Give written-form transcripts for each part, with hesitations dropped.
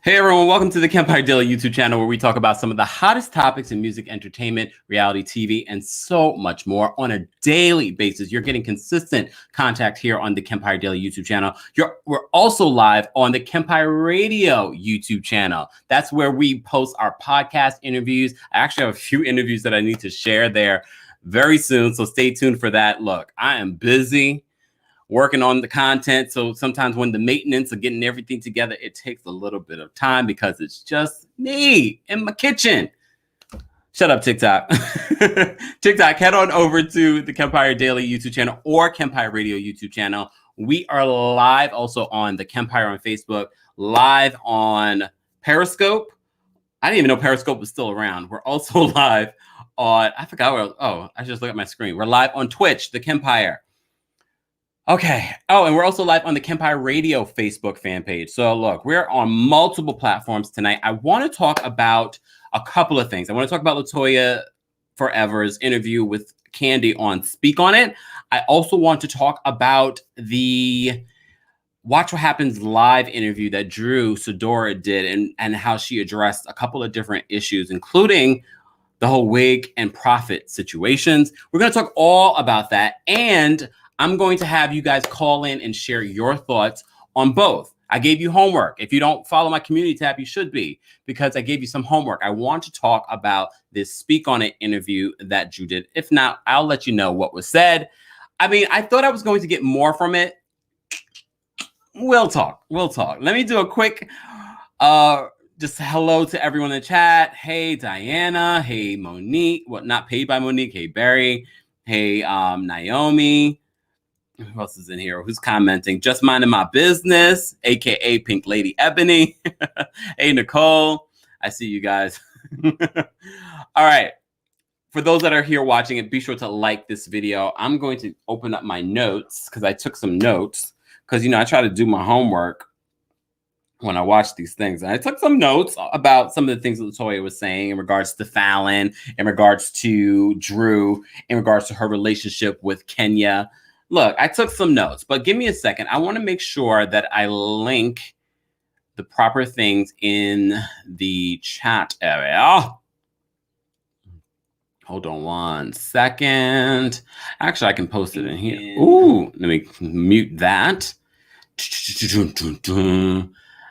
Hey everyone, welcome to the Kempire Daily YouTube channel where we talk about some of the hottest topics in music, entertainment, reality TV, and so much more on a daily basis. You're getting consistent contact here on the Kempire Daily YouTube channel. We're also live on the Kempire Radio YouTube channel. That's where we post our podcast interviews. I actually have a few interviews that I need to share there very soon, so stay tuned for that. Look, I am busy working on the content. So sometimes when the maintenance of getting everything together, it takes a little bit of time because it's just me in my kitchen. Shut up, TikTok. TikTok, head on over to the Kempire Daily YouTube channel or Kempire Radio YouTube channel. We are live also on the Kempire on Facebook, live on Periscope. I didn't even know Periscope was still around. We're also live on, I forgot where, I just looked at my screen. We're live on Twitch, the Kempire. Okay. Oh, and we're also live on the Kempire Radio Facebook fan page. So look, we're on multiple platforms tonight. I want to talk about a couple of things. I want to talk about Latoya Forever's interview with Kandi on Speak On It. I also want to talk about the Watch What Happens live interview that Sidora did and how she addressed a couple of different issues, including the whole WIG and profit situations. We're going to talk all about that. And I'm going to have you guys call in and share your thoughts on both. I gave you homework. If you don't follow my community tab, you should be, because I gave you some homework. I want to talk about this Speak On It interview that Drew did. If not, I'll let you know what was said. I mean, I thought I was going to get more from it. We'll talk. Let me do a quick just hello to everyone in the chat. Hey, Diana. Hey, Monique. Well, not paid by Monique. Hey, Barry. Hey, Naomi. Who else is in here? Who's commenting? Just minding my business, aka Pink Lady Ebony. Hey, Nicole. I see you guys. All right. For those that are here watching it, be sure to like this video. I'm going to open up my notes because I took some notes because, I try to do my homework when I watch these things. And I took some notes about some of the things that Latoya was saying in regards to Fallon, in regards to Drew, in regards to her relationship with Kenya. Look, I took some notes, but give me a second. I want to make sure that I link the proper things in the chat area. Hold on one second. Actually, I can post it in here. Ooh, let me mute that.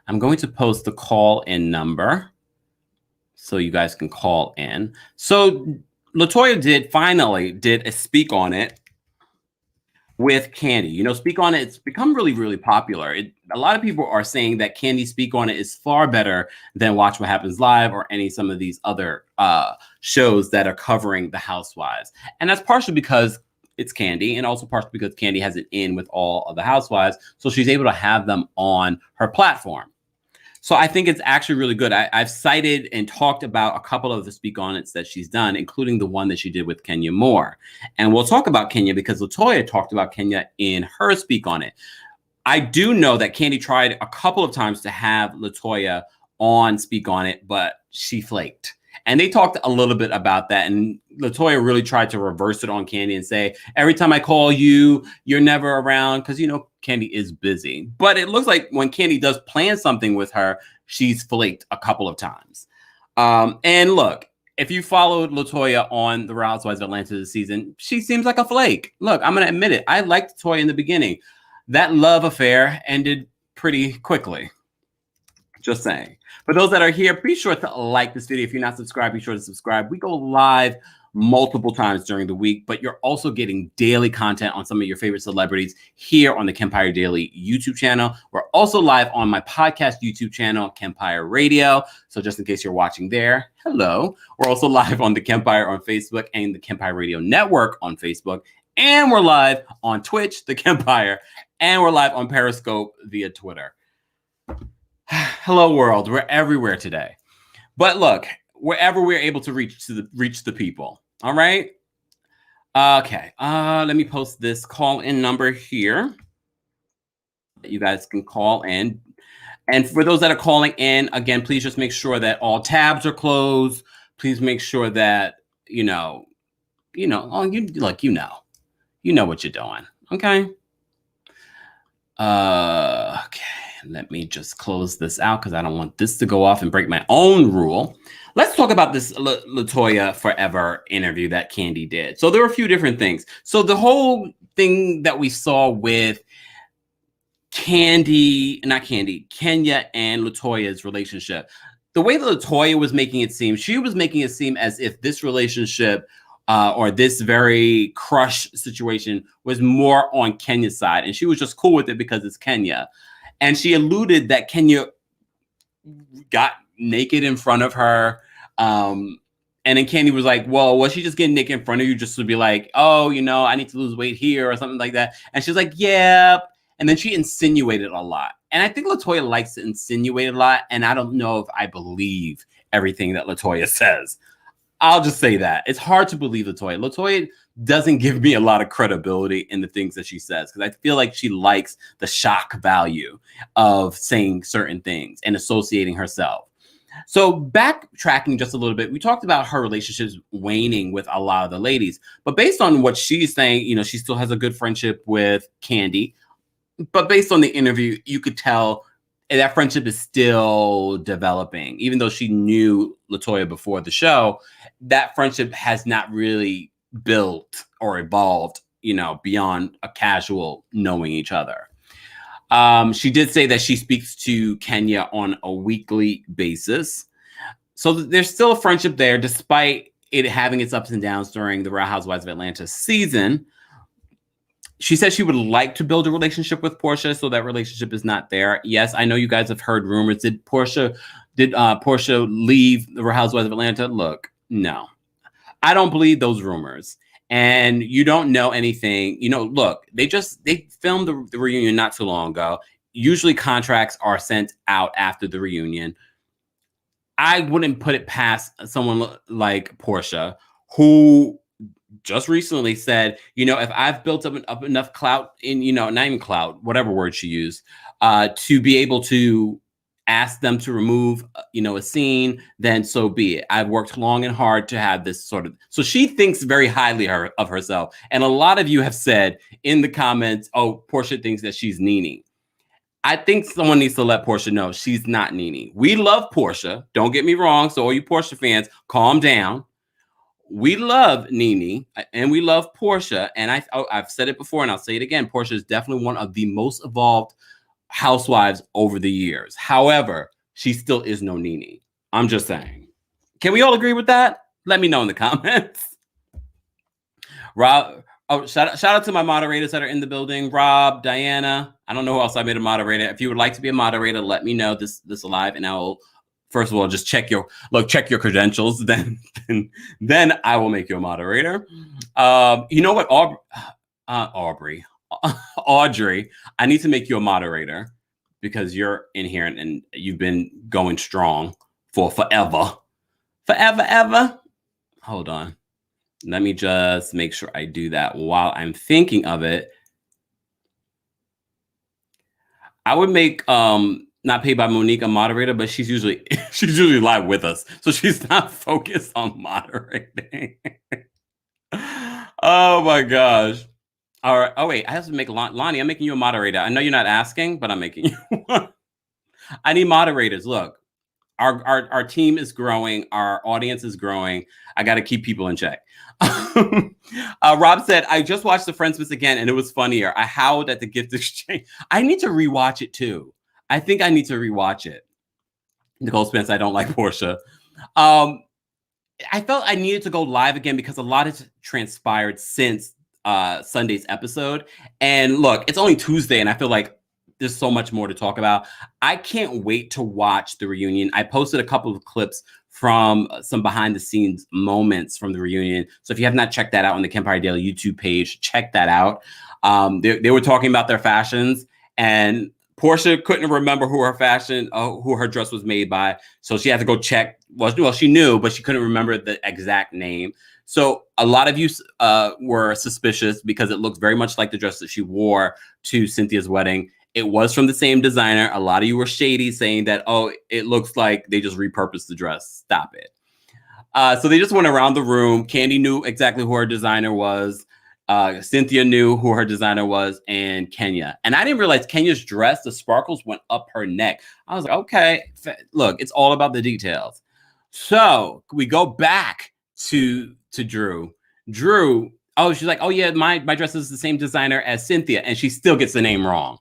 I'm going to post the call-in number so you guys can call in. So Latoya finally did a Speak On It with Kandi. Speak On It, it's become really, really popular. A lot of people are saying that Kandi Speak On It is far better than Watch What Happens Live or some of these other shows that are covering the housewives. And that's partially because it's Kandi, and also partially because Kandi has it in with all of the housewives, so she's able to have them on her platform. So I think it's actually really good. I've cited and talked about a couple of the Speak On It's that she's done, including the one that she did with Kenya Moore. And we'll talk about Kenya because Latoya talked about Kenya in her Speak On It. I do know that Kandi tried a couple of times to have Latoya on Speak On It, but she flaked. And they talked a little bit about that. And Latoya really tried to reverse it on Kandi and say, every time I call you, you're never around. Because, Kandi is busy. But it looks like when Kandi does plan something with her, she's flaked a couple of times. And look, if you followed Latoya on the Real Housewives of Atlanta this season, she seems like a flake. Look, I'm going to admit it. I liked Latoya in the beginning. That love affair ended pretty quickly. Just saying. For those that are here, be sure to like this video. If you're not subscribed, be sure to subscribe. We go live multiple times during the week, but you're also getting daily content on some of your favorite celebrities here on the Kempire Daily YouTube channel. We're also live on my podcast YouTube channel, Kempire Radio. So just in case you're watching there, hello. We're also live on the Kempire on Facebook and the Kempire Radio Network on Facebook. And we're live on Twitch, the Kempire, and we're live on Periscope via Twitter. Hello, world. We're everywhere today. But look, wherever we're able to reach the people. All right. Okay. Let me post this call-in number here. You guys can call in. And for those that are calling in, again, please just make sure that all tabs are closed. Please make sure that you know what you're doing. Okay. Okay. let me just close this out because I don't want this to go off and break my own rule. Let's talk about this Latoya Forever interview that Kandi did. So there were a few different things. So the whole thing that we saw with Kenya and Latoya's relationship, the way that Latoya was making it seem, she was making it seem as if this relationship or this very crush situation was more on Kenya's side. And she was just cool with it because it's Kenya. And she alluded that Kenya got naked in front of her. And then Kandi was like, well, was she just getting naked in front of you just to be like, oh, you know, I need to lose weight here or something like that? And she's like, yeah. And then she insinuated a lot. And I think Latoya likes to insinuate a lot. And I don't know if I believe everything that Latoya says. I'll just say that. It's hard to believe Latoya. Latoya doesn't give me a lot of credibility in the things that she says because I feel like she likes the shock value of saying certain things and associating herself. So backtracking just a little bit, we talked about her relationships waning with a lot of the ladies. But based on what she's saying, you know, she still has a good friendship with Kandi. But based on the interview, you could tell that friendship is still developing. Even though she knew Latoya before the show, that friendship has not really built or evolved, you know, beyond a casual knowing each other. She did say that she speaks to Kenya on a weekly basis. So there's still a friendship there, despite it having its ups and downs during the Real Housewives of Atlanta season. She said she would like to build a relationship with Porsha, so that relationship is not there. Yes, I know you guys have heard rumors. Did Porsha leave the Real Housewives of Atlanta? Look, no. I don't believe those rumors. And you don't know anything. You know, look, they filmed the reunion not too long ago. Usually contracts are sent out after the reunion. I wouldn't put it past someone like Porsha, who just recently said, you know, if I've built up enough clout in, you know, not even clout, whatever word she used, to be able to ask them to remove, you know, a scene, then so be it. I've worked long and hard to have this sort of, so she thinks very highly of herself. And a lot of you have said in the comments, oh, Porsha thinks that she's Nene. I think someone needs to let Porsha know she's not Nene. We love Porsha. Don't get me wrong. So all you Porsha fans, calm down. We love Nene and we love Porsha. And I've said it before and I'll say it again. Porsha is definitely one of the most evolved housewives over the years. However, she still is no Nene. I'm just saying. Can we all agree with that? Let me know in the comments. Rob, shout out to my moderators that are in the building. Rob, Diana. I don't know who else I made a moderator. If you would like to be a moderator, let me know this live, and I will. First of all, just check your credentials. Then I will make you a moderator. You know what, Audrey, I need to make you a moderator because you're in here and you've been going strong for forever. Hold on. Let me just make sure I do that while I'm thinking of it. I would make not paid by Monique a moderator, but she's usually live with us, so she's not focused on moderating. Oh my gosh. All right. Oh wait, I have to make Lonnie. I'm making you a moderator. I know you're not asking, but I'm making you one. I need moderators. Look, our team is growing. Our audience is growing. I got to keep people in check. Rob said, I just watched The Friendsmas again, and it was funnier. I howled at the gift exchange. I need to rewatch it too. I think I need to rewatch it. Nicole Spence, I don't like Porsha. I felt I needed to go live again because a lot has transpired since Sunday's episode. And look, it's only Tuesday, and I feel like there's so much more to talk about. I can't wait to watch the reunion. I posted a couple of clips from some behind the scenes moments from the reunion. So if you have not checked that out on the Kempire Daily YouTube page, check that out. They were talking about their fashions, and Porsha couldn't remember who her dress was made by. So she had to go check. Well, she knew, but she couldn't remember the exact name. So a lot of you were suspicious because it looked very much like the dress that she wore to Cynthia's wedding. It was from the same designer. A lot of you were shady, saying that, oh, it looks like they just repurposed the dress. Stop it. So they just went around the room. Kandi knew exactly who her designer was. Cynthia knew who her designer was, and Kenya. And I didn't realize Kenya's dress, the sparkles went up her neck. I was like, okay, look, it's all about the details. So we go back to Drew. Drew, oh, she's like, oh yeah, my dress is the same designer as Cynthia, and she still gets the name wrong.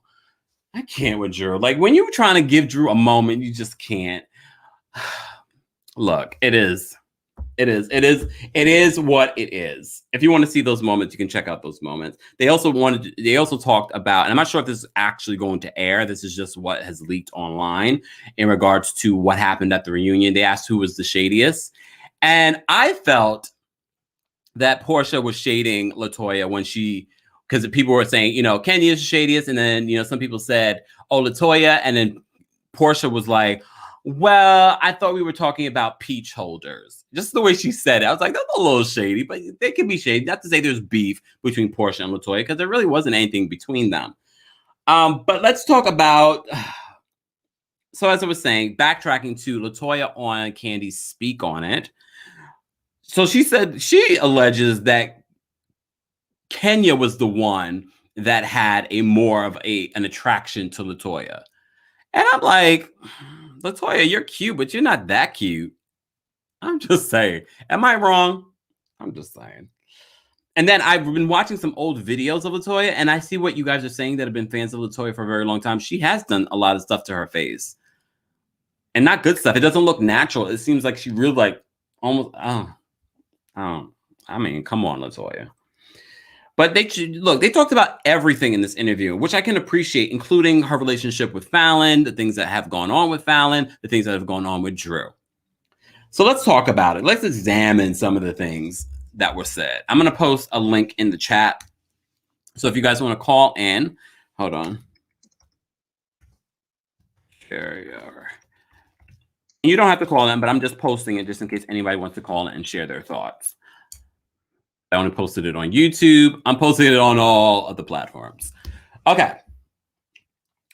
I can't with Drew. Like when you're trying to give Drew a moment, you just can't. Look, it is what it is. If you want to see those moments, you can check out those moments. They also talked about, and I'm not sure if this is actually going to air. This is just what has leaked online in regards to what happened at the reunion. They asked who was the shadiest. And I felt that Portia was shading Latoya because people were saying, Kenya is the shadiest. And then, some people said, oh, Latoya. And then Portia was like, well, I thought we were talking about peach holders. Just the way she said it. I was like, that's a little shady, but they can be shady. Not to say there's beef between Portia and Latoya, because there really wasn't anything between them. But let's talk about, so as I was saying, backtracking to Latoya on Kandi's Speak on It. So she alleges that Kenya was the one that had more of an attraction to Latoya. And I'm like, Latoya, you're cute, but you're not that cute. I'm just saying. Am I wrong? I'm just saying. And then I've been watching some old videos of Latoya, and I see what you guys are saying that have been fans of Latoya for a very long time. She has done a lot of stuff to her face. And not good stuff. It doesn't look natural. It seems like she really almost, I mean, come on, Latoya. But they talked about everything in this interview, which I can appreciate, including her relationship with Fallon, the things that have gone on with Fallon, the things that have gone on with Drew. So let's talk about it. Let's examine some of the things that were said. I'm going to post a link in the chat. So if you guys want to call in, hold on. Share your. You don't have to call in, but I'm just posting it just in case anybody wants to call in and share their thoughts. I only posted it on YouTube. I'm posting it on all of the platforms. Okay.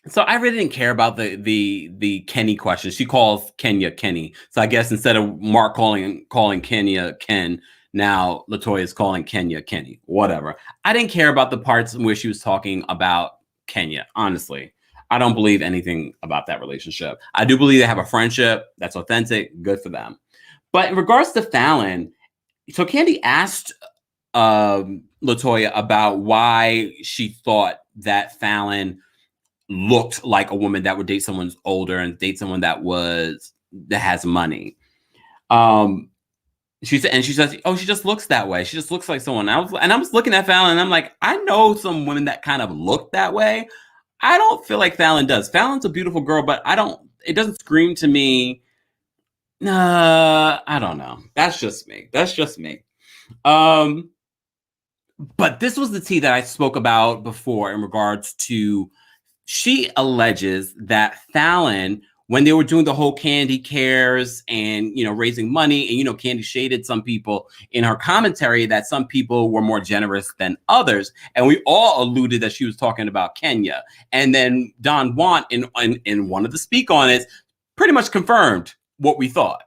So I really didn't care about the Kenny question. She calls Kenya Kenny. So I guess instead of Mark calling Kenya Ken, now Latoya is calling Kenya Kenny. Whatever. I didn't care about the parts where she was talking about Kenya. Honestly, I don't believe anything about that relationship. I do believe they have a friendship that's authentic. Good for them. But in regards to Fallon, so Kandi asked Latoya about why she thought that Fallon looked like a woman that would date someone older and date someone that has money. She says, oh, she just looks that way. She just looks like someone. I was looking at Fallon and I'm like, I know some women that kind of look that way. I don't feel like Fallon does. Fallon's a beautiful girl, but it doesn't scream to me. I don't know. That's just me. But this was the tea that I spoke about before in regards to, she alleges that Fallon, when they were doing the whole Kandi cares and, raising money, and, Kandi shaded some people in her commentary that some people were more generous than others. And we all alluded that she was talking about Kenya. And then Don Juan in one of the Speak on It pretty much confirmed what we thought.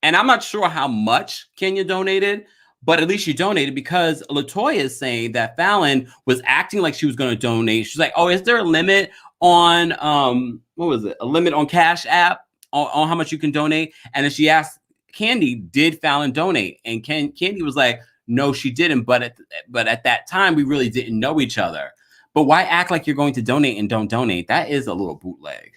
And I'm not sure how much Kenya donated, but at least she donated, because Latoya is saying that Fallon was acting like she was going to donate. She's like, oh, is there a limit on, what was it? A limit on Cash App on how much you can donate? And then she asked Kandi, did Fallon donate? And Kandi was like, no, she didn't. But at that time, we really didn't know each other. But why act like you're going to donate and don't donate? That is a little bootleg.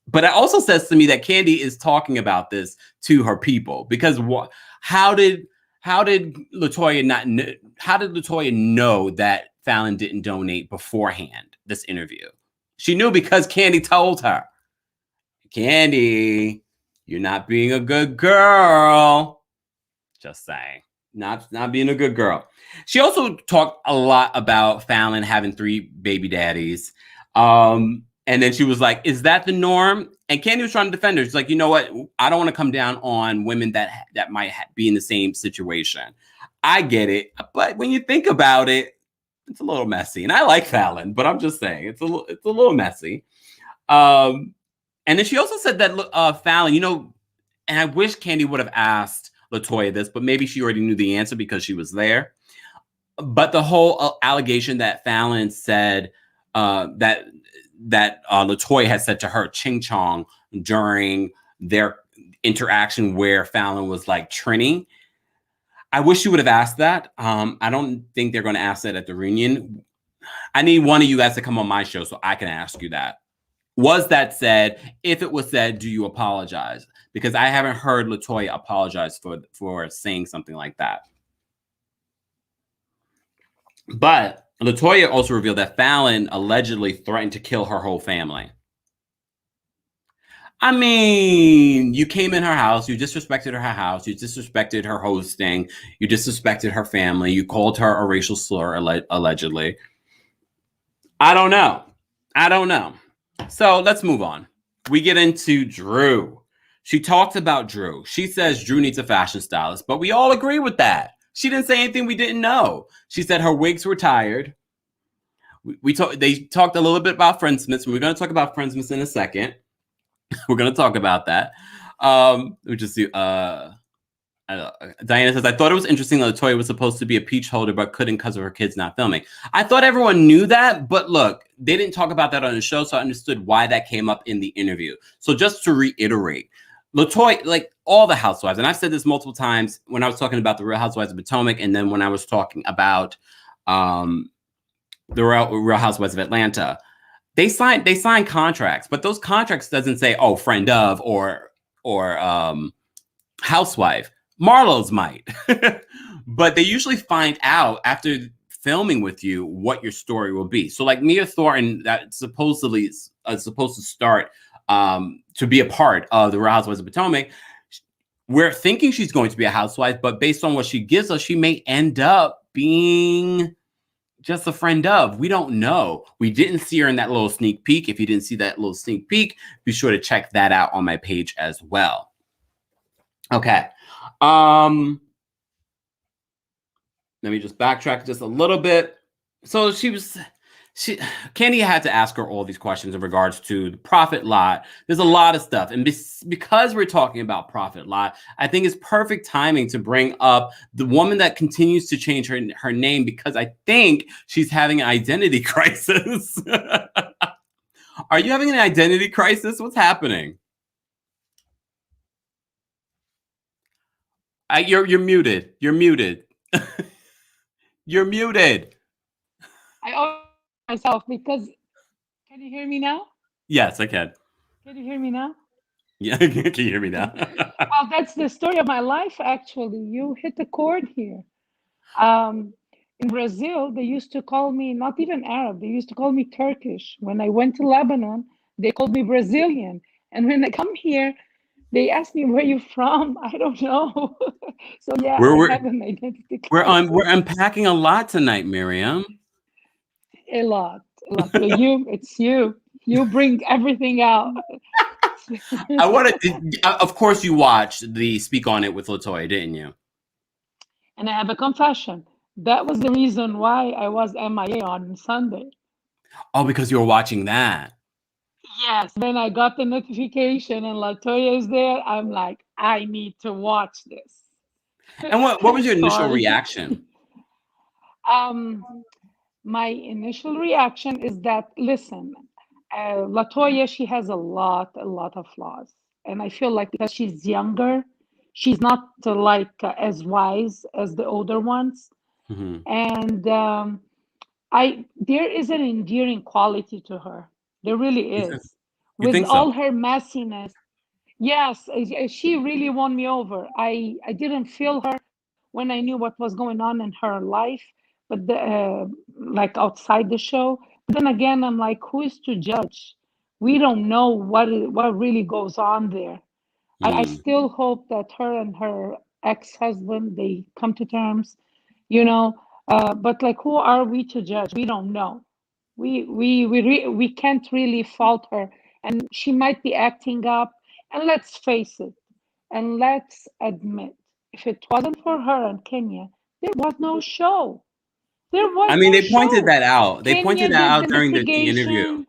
But it also says to me that Kandi is talking about this to her people, because how did Latoya know that Fallon didn't donate beforehand this interview? She knew because Kandi told her. Kandi, you're not being a good girl. Just saying. Not being a good girl. She also talked a lot about Fallon having 3 baby daddies. And then she was like, is that the norm? And Kandi was trying to defend her. She's like, you know what? I don't want to come down on women that might be in the same situation. I get it. But when you think about it, it's a little messy. And I like Fallon, but I'm just saying it's a little messy. And then she also said that Fallon, and I wish Kandi would have asked Latoya this, but maybe she already knew the answer because she was there. But the whole allegation that Fallon said that Latoya had said to her Ching Chong during their interaction where Fallon was like Trini. I wish you would have asked that. I don't think they're going to ask that at the reunion. I need one of you guys to come on my show so I can ask you that. Was that said? If it was said, do you apologize? Because I haven't heard Latoya apologize for saying something like that. But Latoya also revealed that Fallon allegedly threatened to kill her whole family. I mean, you came in her house, you disrespected her house, you disrespected her hosting, you disrespected her family, you called her a racial slur, allegedly. I don't know. So let's move on. We get into Drew. She talks about Drew. She says Drew needs a fashion stylist, but we all agree with that. She didn't say anything we didn't know. She said her wigs were tired. They talked a little bit about Friendsmiths, and we're going to talk about Friendsmiths in a second. We're going to talk about that. We just do. Diana says, I thought it was interesting that Latoya was supposed to be a peach holder, but couldn't because of her kids not filming. I thought everyone knew that, but look, they didn't talk about that on the show, so I understood why that came up in the interview. So just to reiterate, Latoya, like all the housewives, and I've said this multiple times when I was talking about the Real Housewives of Potomac, and then when I was talking about the Real Housewives of Atlanta, they sign contracts, but those contracts doesn't say, oh, friend of or housewife. Marlo's might. But they usually find out after filming with you what your story will be. So like Mia Thornton, that supposedly is supposed to start to be a part of the Real Housewives of Potomac. We're thinking she's going to be a housewife, but based on what she gives us, she may end up being just a friend of. We don't know. We didn't see her in that little sneak peek. If you didn't see that little sneak peek, be sure to check that out on my page as well. Okay. Let me just backtrack just a little bit. So Kandi had to ask her all these questions in regards to the profit lot. There's a lot of stuff. And because we're talking about profit lot, I think it's perfect timing to bring up the woman that continues to change her name, because I think she's having an identity crisis. Are you having an identity crisis? What's happening? You're muted. You're muted. You're muted. I owe myself because can you hear me now? Yes, I can. Can you hear me now? Yeah, can you hear me now? Well, that's the story of my life, actually. You hit the chord here. Um, in Brazil, they used to call me not even Arab, they used to call me Turkish. When I went to Lebanon, they called me Brazilian. And when I come here, they ask me where you from. I don't know. So yeah, I we're have an identity we're crisis. unpacking a lot tonight, Miriam. A lot, a lot. It's you. You bring everything out. I want to. Of course, you watched the Speak on It with Latoya, didn't you? And I have a confession. That was the reason why I was MIA on Sunday. Oh, because you were watching that. Yes. When I got the notification and Latoya is there, I'm like, I need to watch this. And what was your initial Sorry. reaction? Um, my initial reaction is that, listen, Latoya, she has a lot of flaws. And I feel like because she's younger, she's not as wise as the older ones. Mm-hmm. And there is an endearing quality to her. There really is. You With think so? all her messiness, yes, she really won me over. I didn't feel her when I knew what was going on in her life, but like outside the show. But then again, I'm like, who is to judge? We don't know what really goes on there. I Mm. still hope that her and her ex-husband they come to terms, you know. But like, who are we to judge? We don't know. We can't really fault her, and she might be acting up. And let's face it, and let's admit, if it wasn't for her and Kenya, there was no show. There I was mean, no they pointed show. that out. They Kenya pointed that did the out during the interview. investigation.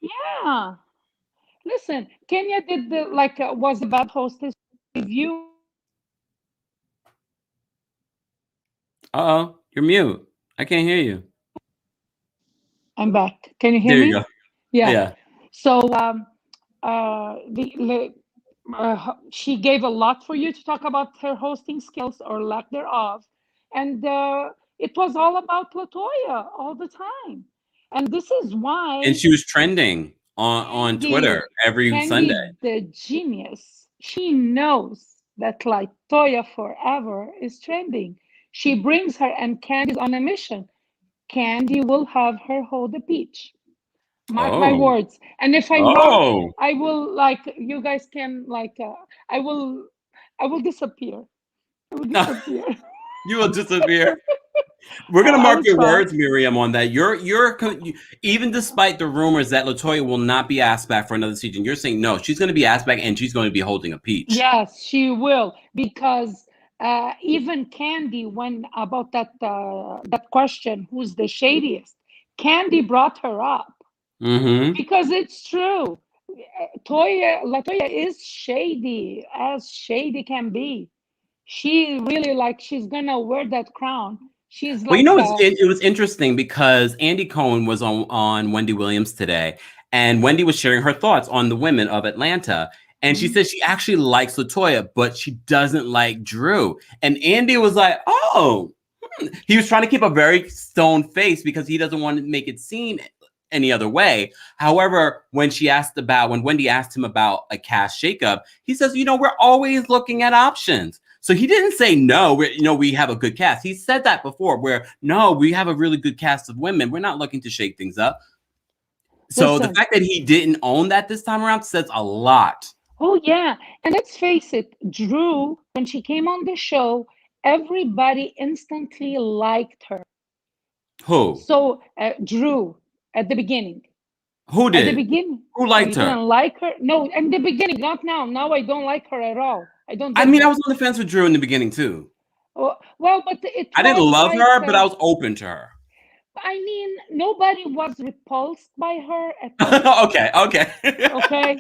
Yeah. Listen, Kenya did the like was a bad hostess review Uh-oh, you're mute. I can't hear you. I'm back. Can you hear There you me? go. Yeah. Yeah. So she gave a lot for you to talk about her hosting skills or lack thereof, and it was all about Latoya all the time, and this is And why she was trending on Kandi, Twitter every Sunday. Kandi, the genius, she knows that Latoya Forever is trending. She brings her, and Candy's on a mission. Kandi will have her hold the peach. Mark my Oh. words. And if I'm wrong, Oh. I will you guys can I will I will disappear. I will disappear. You will disappear. We're gonna I mark will your try. words, Miriam, on that. Even despite the rumors that Latoya will not be asked back for another season, you're saying no, she's gonna be asked back and she's going to be holding a peach. Yes, she will, because even Candy, when about that question, who's the shadiest? Candy brought her up Mm-hmm. because it's true. Latoya is shady as shady can be. She really she's gonna wear that crown. She's Well, like it was interesting because Andy Cohen was on Wendy Williams today, and Wendy was sharing her thoughts on the women of Atlanta. And she said she actually likes Latoya, but she doesn't like Drew. And Andy was like, oh, he was trying to keep a very stone face because he doesn't want to make it seem any other way. However, when Wendy asked him about a cast shakeup, he says, we're always looking at options. So he didn't say no, we have a good cast. He said that before, where no, we have a really good cast of women. We're not looking to shake things up. So the fact that he didn't own that this time around says a lot. Oh yeah, and let's face it, Drew, when she came on the show, everybody instantly liked her. Who? So Drew, at the beginning. Who At the did? beginning. Who Oh, liked you her? didn't like her? No, in the beginning, not now. Now I don't like her at all. I don't I get mean, I that. was on the fence with Drew in the beginning too. Oh, well, but it I didn't was love her, but I was open to her. I mean, nobody was repulsed by her at first. Okay. Okay,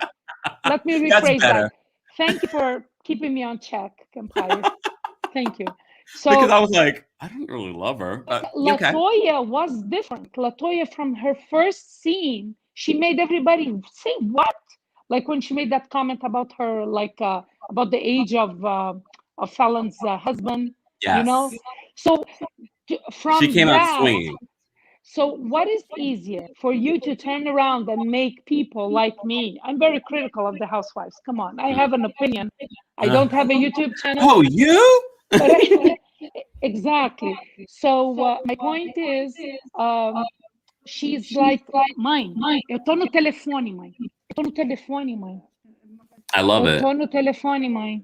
let me That's rephrase that. better. Thank you for keeping me on check, Kempire. Thank you. Because So I was like, I don't really love her. Okay. Latoya was different. Latoya, from her first scene, she made everybody say what? Like when she made that comment about her, about the age of Fallon's husband. You know. Yes. So She from came out that, swinging. so what is easier for you to turn around and make people like me? I'm very critical of the housewives. Come on, I have an opinion. I don't have a YouTube channel. Oh, you? But exactly. So my point is, she's like, mãe, eu tô no telefone, mãe. Eu tô no telefone, mãe. I love Eu it. tô no telefone, mãe.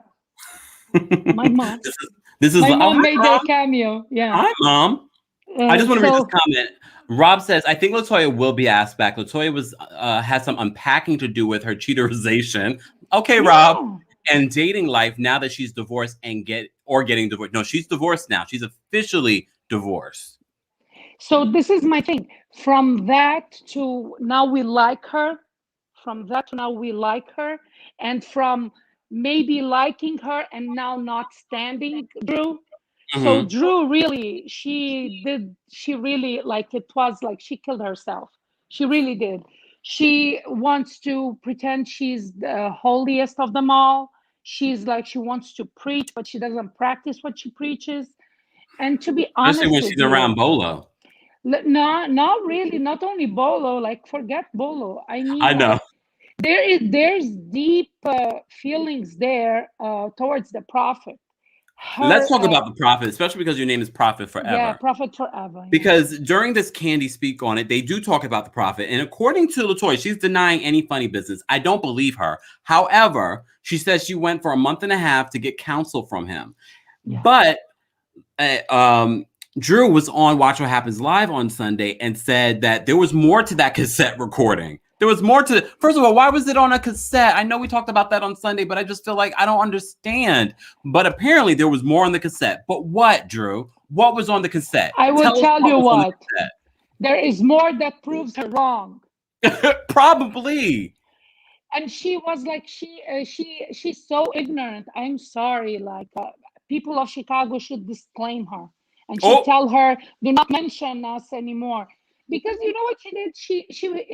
My mom. This is My oh, mom hi, made Mom. their cameo. Yeah. Hi, Mom. I just want to read So this comment. Rob says, I think Latoya will be asked back. Latoya has some unpacking to do with her cheaterization. Okay, Rob. And dating life now that she's divorced and getting divorced. No, she's divorced now. She's officially divorced. So this is my thing. From that to now we like her. From that to now we like her. And from maybe liking her and now not standing Drew. So Drew really, she really, like, it was like she killed herself. She really did. She wants to pretend she's the holiest of them all. She's like, she wants to preach, but she doesn't practice what she preaches. And to be honest Especially when with she's you, around Bolo. no, not really. Not only Bolo, like forget Bolo. I mean, I know. there's deep feelings there towards the prophet. Let's talk about the prophet, especially because your name is Prophet Forever. Yeah, Prophet Forever. Yeah. Because during this Kandi speak on it, they do talk about the prophet. And according to Latoya, she's denying any funny business. I don't believe her. However, she says she went for a month and a half to get counsel from him. Yeah. But Drew was on Watch What Happens Live on Sunday and said that there was more to that cassette recording. There was more to it. First of all, why was it on a cassette? I know we talked about that on Sunday, but I just feel like I don't understand. But apparently there was more on the cassette. But what, Drew? What was on the cassette? I will tell you what. There is more that proves her wrong. Probably. And she was like, she's so ignorant. I'm sorry. Like people of Chicago should disclaim her. and she tell her, do not mention us anymore. Because you know what she did?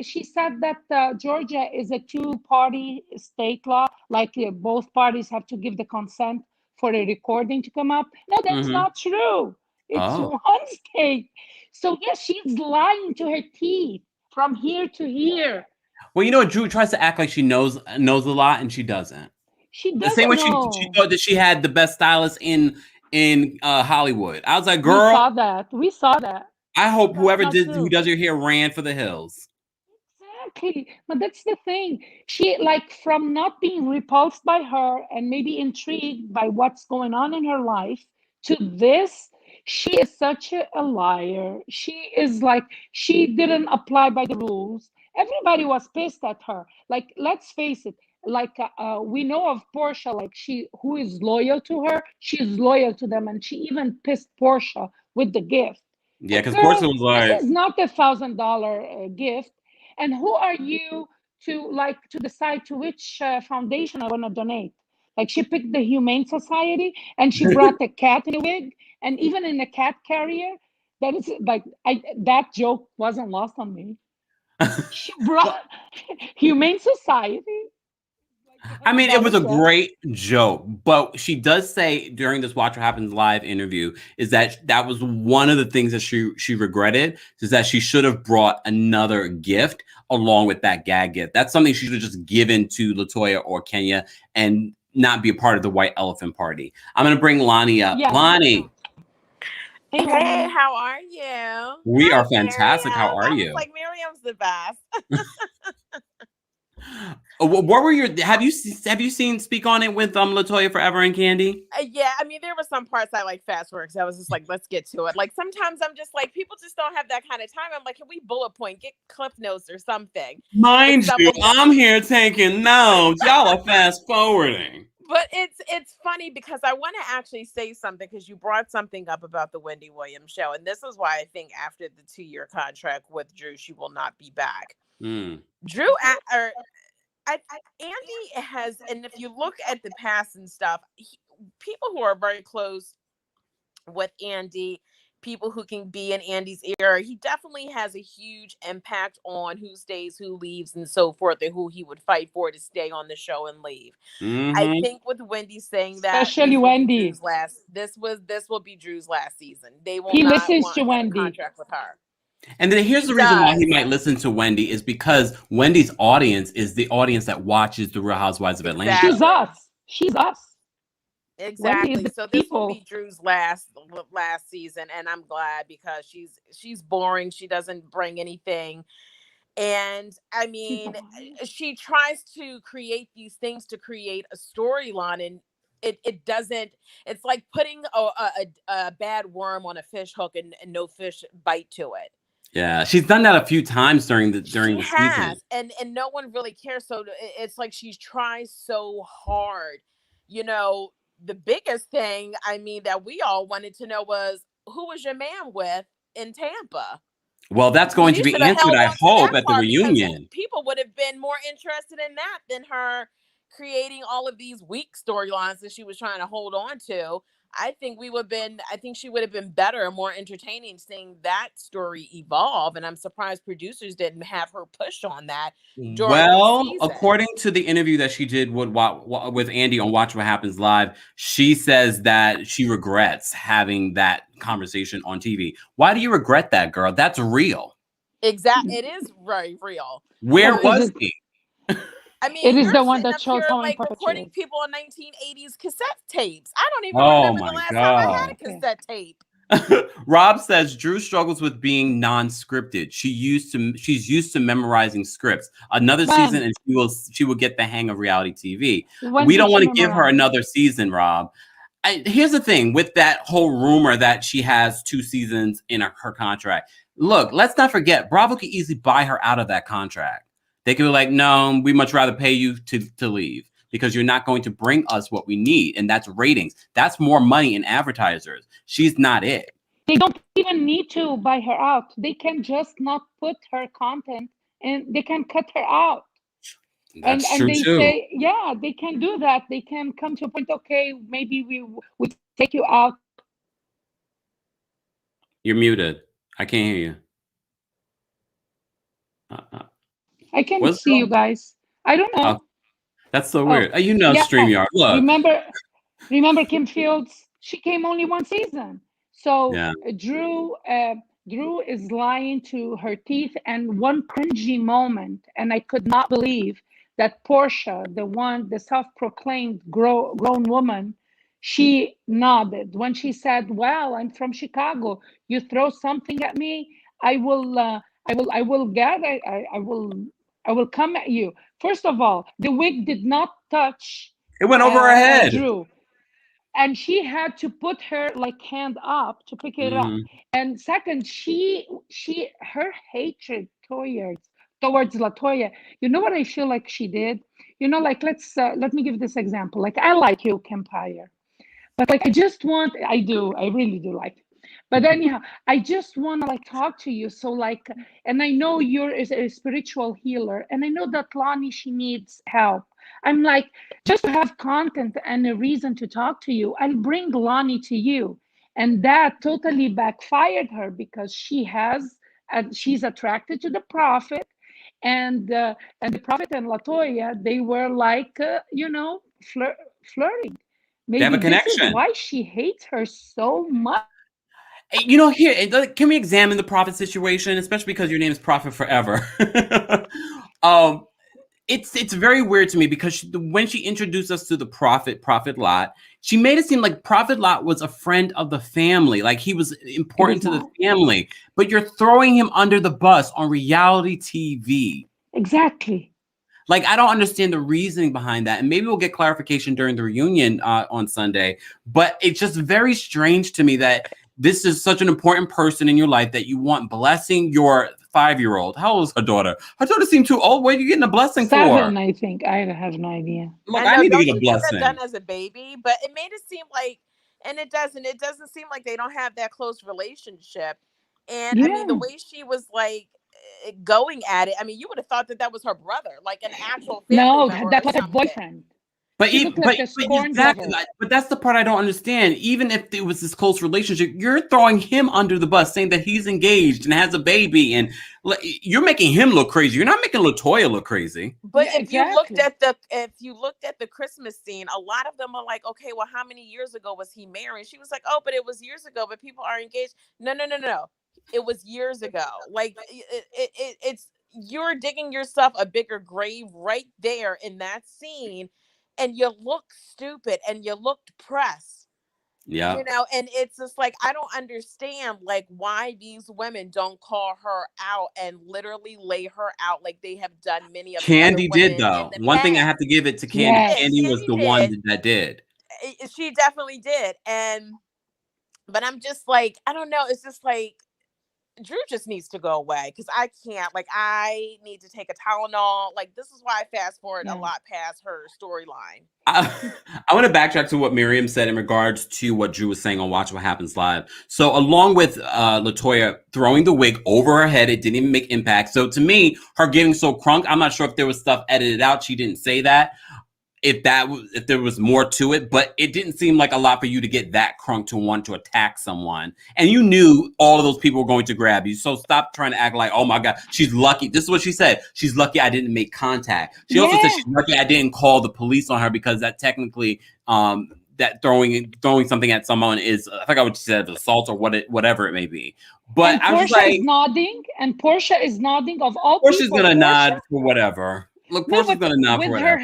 She said that Georgia is a two-party state law, like both parties have to give the consent for a recording to come up. No, that's not true. It's one state. So yes, she's lying to her teeth from here to here. Well, you know what? Drew tries to act like she knows a lot, and she doesn't. She The doesn't same way know. she thought that she had the best stylist in Hollywood. I was like, girl, we saw that. I hope who does your hair ran for the hills. Exactly. But that's the thing. She, like, from not being repulsed by her and maybe intrigued by what's going on in her life to this, she is such a liar. She is like, she didn't apply by the rules. Everybody was pissed at her. Like, let's face it. Like, we know of Portia, like, who is loyal to her, she's loyal to them, and she even pissed Portia with the gift. Yeah, because Portia was like, this is not $1,000 gift. And who are you to decide to which foundation I want to donate? Like, she picked the Humane Society, and she brought a cat in a wig, and even in a cat carrier. That is like, that joke wasn't lost on me. She brought Humane Society. I mean, it was a great joke, but she does say during this Watch What Happens Live interview is that was one of the things that she regretted, is that she should have brought another gift along with that gag gift. That's something she should have just given to Latoya or Kenya and not be a part of the white elephant party. I'm going to bring Lonnie up. Yeah. Lonnie. Hey, how are you? We are fantastic. Miriam. How are you? Like, Miriam's the best. What were your? Have you seen Speak on It with Latoya Forever and Kandi? Yeah, I mean, there were some parts I like fast work, so I was just like, let's get to it. Like, sometimes I'm just like, people just don't have that kind of time. I'm like, can we bullet point, get clip notes or something? Mind you, I'm here taking notes. Y'all are fast forwarding. But it's funny because I want to actually say something, because you brought something up about the Wendy Williams show, and this is why I think after the 2-year contract with Drew, she will not be back. Drew, Andy has, and if you look at the past and stuff, people who are very close with Andy, people who can be in Andy's ear, he definitely has a huge impact on who stays, who leaves, and so forth, and who he would fight for to stay on the show and leave. I think with Wendy saying that, especially Wendy, this will be Drew's last season. They will he not listens want to Wendy. a contract with her. And then here's the reason why he might listen to Wendy is because Wendy's audience is the audience that watches The Real Housewives of Atlanta. She's us. Exactly. So this will be Drew's last season, and I'm glad, because she's boring. She doesn't bring anything. And I mean, she tries to create these things to create a storyline, and it doesn't. It's like putting a bad worm on a fish hook and no fish bite to it. Yeah, she's done that a few times during the season. And no one really cares. So it's like she tries so hard. You know, the biggest thing, I mean, that we all wanted to know was, who was your man with in Tampa? Well, that's going to be answered, I hope, at the reunion. People would have been more interested in that than her creating all of these weak storylines that she was trying to hold on to. I think she would have been better and more entertaining seeing that story evolve. And I'm surprised producers didn't have her push on that. Well, according to the interview that she did with Andy on Watch What Happens Live, she says that she regrets having that conversation on TV. Why do you regret that, girl? That's real. Exactly. It is very real. Where was he? I mean, it is the one that shows how like recording people on 1980s cassette tapes. I don't even remember the last time I had a cassette tape. Rob says Drew struggles with being non-scripted. She's used to memorizing scripts. Another season, and she will get the hang of reality TV. We don't want to give her another season, Rob. Here's the thing with that whole rumor that she has 2 seasons in her contract. Look, let's not forget, Bravo could easily buy her out of that contract. They could be like, no, we much rather pay you to leave because you're not going to bring us what we need. And that's ratings. That's more money in advertisers. She's not it. They don't even need to buy her out. They can just not put her content, and they can cut her out. That's true too. Say, yeah, they can do that. They can come to a point, okay, maybe we take you out You're muted. I can't hear you. I can see you guys. I don't know. That's so weird. You know, StreamYard. Look. Remember Kim Fields? She came only one season. So Drew is lying to her teeth, and one cringy moment, and I could not believe that Portia, the self-proclaimed grown woman, she nodded when she said, "Well, I'm from Chicago. You throw something at me, I will come at you." First of all, the wig did not touch. It went over her head. Drew. And she had to put her hand up to pick it up. And second, her hatred towards Latoya. You know what I feel like she did? You know, let me give this example. I like you, Kempire, but I really do like. But anyhow, I just want to talk to you. So and I know you're a spiritual healer, and I know that Lonnie, she needs help. I'm just to have content and a reason to talk to you, I'll bring Lonnie to you. And that totally backfired her because she's attracted to the prophet, and the prophet and Latoya, they were flirting. Maybe this is why she hates her so much. You know, here, can we examine the prophet situation, especially because your name is Prophet Forever? It's very weird to me because when she introduced us to the Prophet Lot, she made it seem like Prophet Lot was a friend of the family, like he was important to the family. But you're throwing him under the bus on reality TV. Exactly. I don't understand the reasoning behind that. And maybe we'll get clarification during the reunion on Sunday. But it's just very strange to me that this is such an important person in your life that you want blessing your 5-year-old. How old is her daughter? Her daughter seemed too old. What are you getting a blessing 7, for? 7, I think. I have no idea. Look, I need to get a blessing. Done as a baby, but it made it seem like, and it doesn't seem like they don't have that close relationship. And I mean, the way she was going at it, I mean, you would have thought that was her brother, like an actual family member. No, that was her boyfriend. But that's the part I don't understand. Even if it was this close relationship, you're throwing him under the bus, saying that he's engaged and has a baby, and you're making him look crazy. You're not making Latoya look crazy. But if you looked at the Christmas scene, a lot of them are like, okay, well, how many years ago was he married? She was like, oh, but it was years ago. But people are engaged. No. It was years ago. It's you're digging yourself a bigger grave right there in that scene. And you look stupid and you look depressed. Yeah. You know, and it's just I don't understand why these women don't call her out and literally lay her out like they have done many of Kandi did, though. One thing I have to give it to Kandi. Yes. Kandi was the one that did. She definitely did. But I'm just I don't know. It's just Drew just needs to go away because I can't. I need to take a Tylenol. This is why I fast forward a lot past her storyline. I want to backtrack to what Miriam said in regards to what Drew was saying on Watch What Happens Live. So along with Latoya throwing the wig over her head, it didn't even make impact. So to me, her getting so crunk, I'm not sure if there was stuff edited out. She didn't say that. If there was more to it, but it didn't seem like a lot for you to get that crunk to want to attack someone. And you knew all of those people were going to grab you. So stop trying to act like, oh my God, she's lucky. This is what she said. She's lucky I didn't make contact. She also said she's lucky I didn't call the police on her because that technically, that throwing something at someone is, I forgot what she said, assault or whatever it may be. But I was Portia is nodding, and Portia is nodding of all Portia's people. Portia's going to nod for whatever. Look, Portia's going to nod for whatever.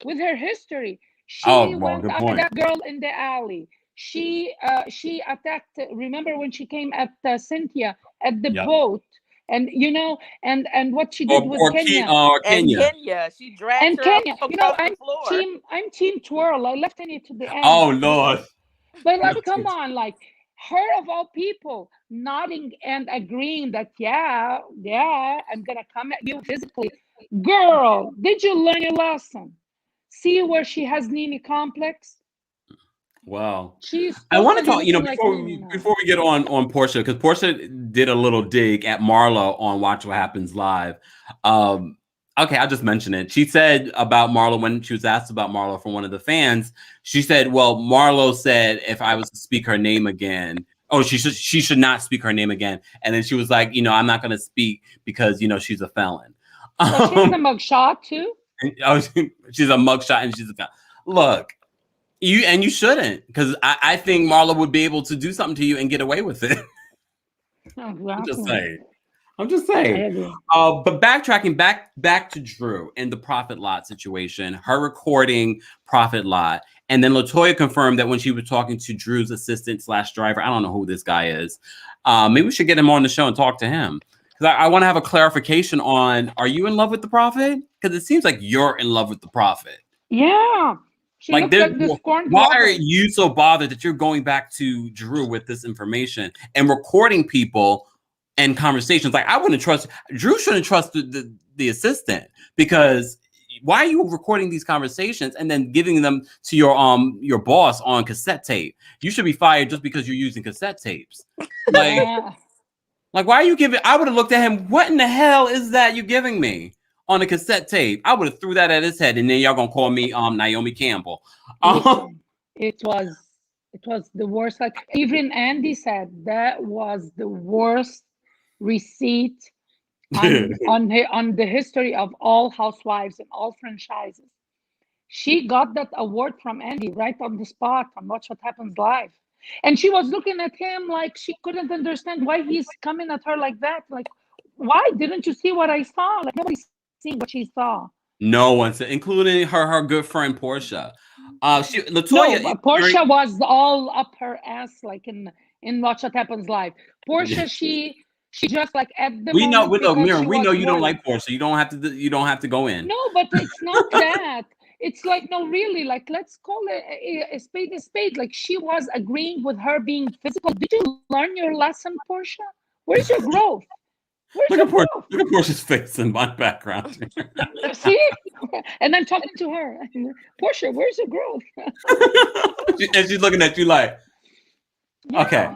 With her history, she went after that girl in the alley. She attacked. Remember when she came at Cynthia at the boat, and and what she did with Kenya. Kenya, she dragged her Kenya. across the floor. I'm team twirl. I left Kenya to the end. Oh Lord! But come on, her of all people nodding and agreeing that yeah, I'm gonna come at you physically. Girl, did you learn your lesson? See where she has Nini complex? Wow. I want to talk, before we get on Portia, because Portia did a little dig at Marlo on Watch What Happens Live. Okay, I'll just mention it. She said about Marlo, when she was asked about Marlo from one of the fans, she said, well, Marlo said if I was to speak her name again, Oh, she should not speak her name again. And then she was like, I'm not going to speak because, she's a felon. So she's a mugshot too? Oh, she's a mugshot and she's a felon. Look, you shouldn't, because I think Marlo would be able to do something to you and get away with it. Exactly. I'm just saying. I agree. But backtracking back to Drew and the Prophet Lot situation, her recording Prophet Lot, and then Latoya confirmed that when she was talking to Drew's assistant / driver, I don't know who this guy is. Maybe we should get him on the show and talk to him, because I want to have a clarification on: are you in love with the Prophet? Because it seems like you're in love with the Prophet. Yeah. She looks like this corn. Why are you so bothered that you're going back to Drew with this information and recording people and conversations? Like, I wouldn't trust Drew. Shouldn't trust the assistant, because why are you recording these conversations and then giving them to your boss on cassette tape? You should be fired just because you're using cassette tapes. Like, why are you giving? I would have looked at him. What in the hell is that you're giving me on a cassette tape? I would have threw that at his head, and then y'all gonna call me Naomi Campbell. It was the worst. Like, even Andy said that was the worst receipt on the history of all housewives and all franchises. She got that award from Andy right on the spot on Watch What Happens Live. And she was looking at him like she couldn't understand why he's coming at her like that. Like, why didn't you see what I saw? Like, nobody's seeing what she saw. No one said, including her good friend Portia. Latoya, Portia was all up her ass, like in Watch What Happens Live. Portia, she just like at the we know you don't like Portia. You don't have to go in. No, but it's not that. It's like, no, really, like, let's call it a spade a spade. Like, she was agreeing with her being physical. Did you learn your lesson, Portia? Where's your growth? Look at Portia's face in my background. See? And I'm talking to her. Portia, where's your growth? And she's looking at you like, okay.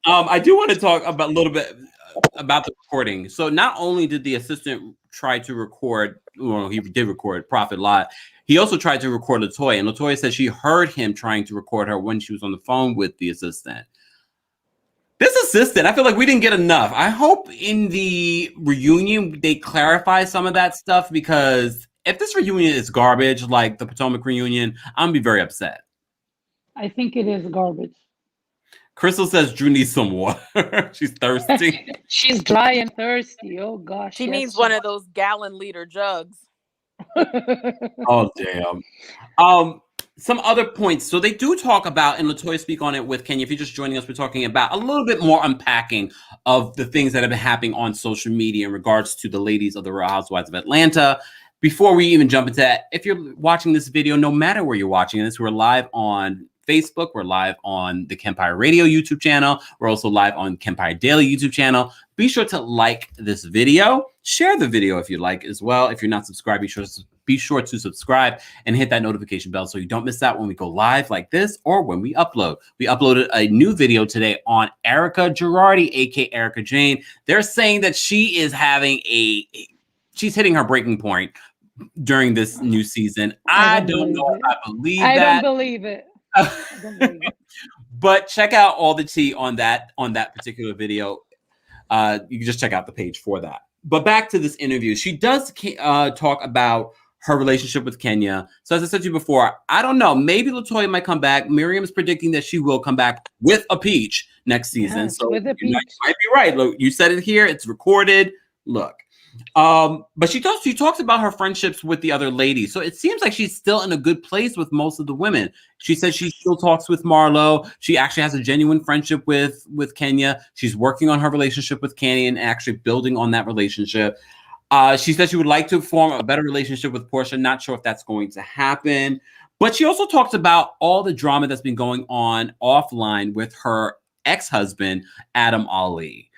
I do want to talk about a little bit about the recording. So not only did the assistant try to record, well, he did record Prophet Lot, he also tried to record Latoya. And Latoya said she heard him trying to record her when she was on the phone with the assistant. This assistant, I feel like we didn't get enough. I hope in the reunion they clarify some of that stuff, because if this reunion is garbage, like the Potomac reunion, I'm gonna be very upset. I think it is garbage. Crystal says Drew needs some water. She's thirsty. She's dry and thirsty. Oh gosh. She needs one of those gallon-liter jugs. Oh damn. Some other points. So they do talk about, and Latoya speak on it with Kenya. If you're just joining us, we're talking about a little bit more unpacking of the things that have been happening on social media in regards to the ladies of the Real Housewives of Atlanta. Before we even jump into that, if you're watching this video, no matter where you're watching this, we're live on Facebook. We're live on the Kempire Radio YouTube channel. We're also live on Kempire Daily YouTube channel. Be sure to like this video. Share the video if you like as well. If you're not subscribed, be sure to subscribe and hit that notification bell so you don't miss out when we go live like this or when we upload. We uploaded a new video today on Erica Girardi, aka Erica Jane. They're saying that she is having she's hitting her breaking point during this new season. I don't know if I believe that. I don't believe it. But check out all the tea on that particular video. You can just check out the page for that. But back to this interview, she does talk about her relationship with Kenya. So as I said to you before, I don't know. Maybe Latoya might come back. Miriam is predicting that she will come back with a peach next season. Yes, so with a peach. You might be right. Look, you said it here. It's recorded. Look. But she talks about her friendships with the other ladies. So it seems like she's still in a good place with most of the women. She says she still talks with Marlo. She actually has a genuine friendship with Kenya. She's working on her relationship with Kandi and actually building on that relationship. She said she would like to form a better relationship with Portia. Not sure if that's going to happen. But she also talks about all the drama that's been going on offline with her ex-husband, Adam Ali.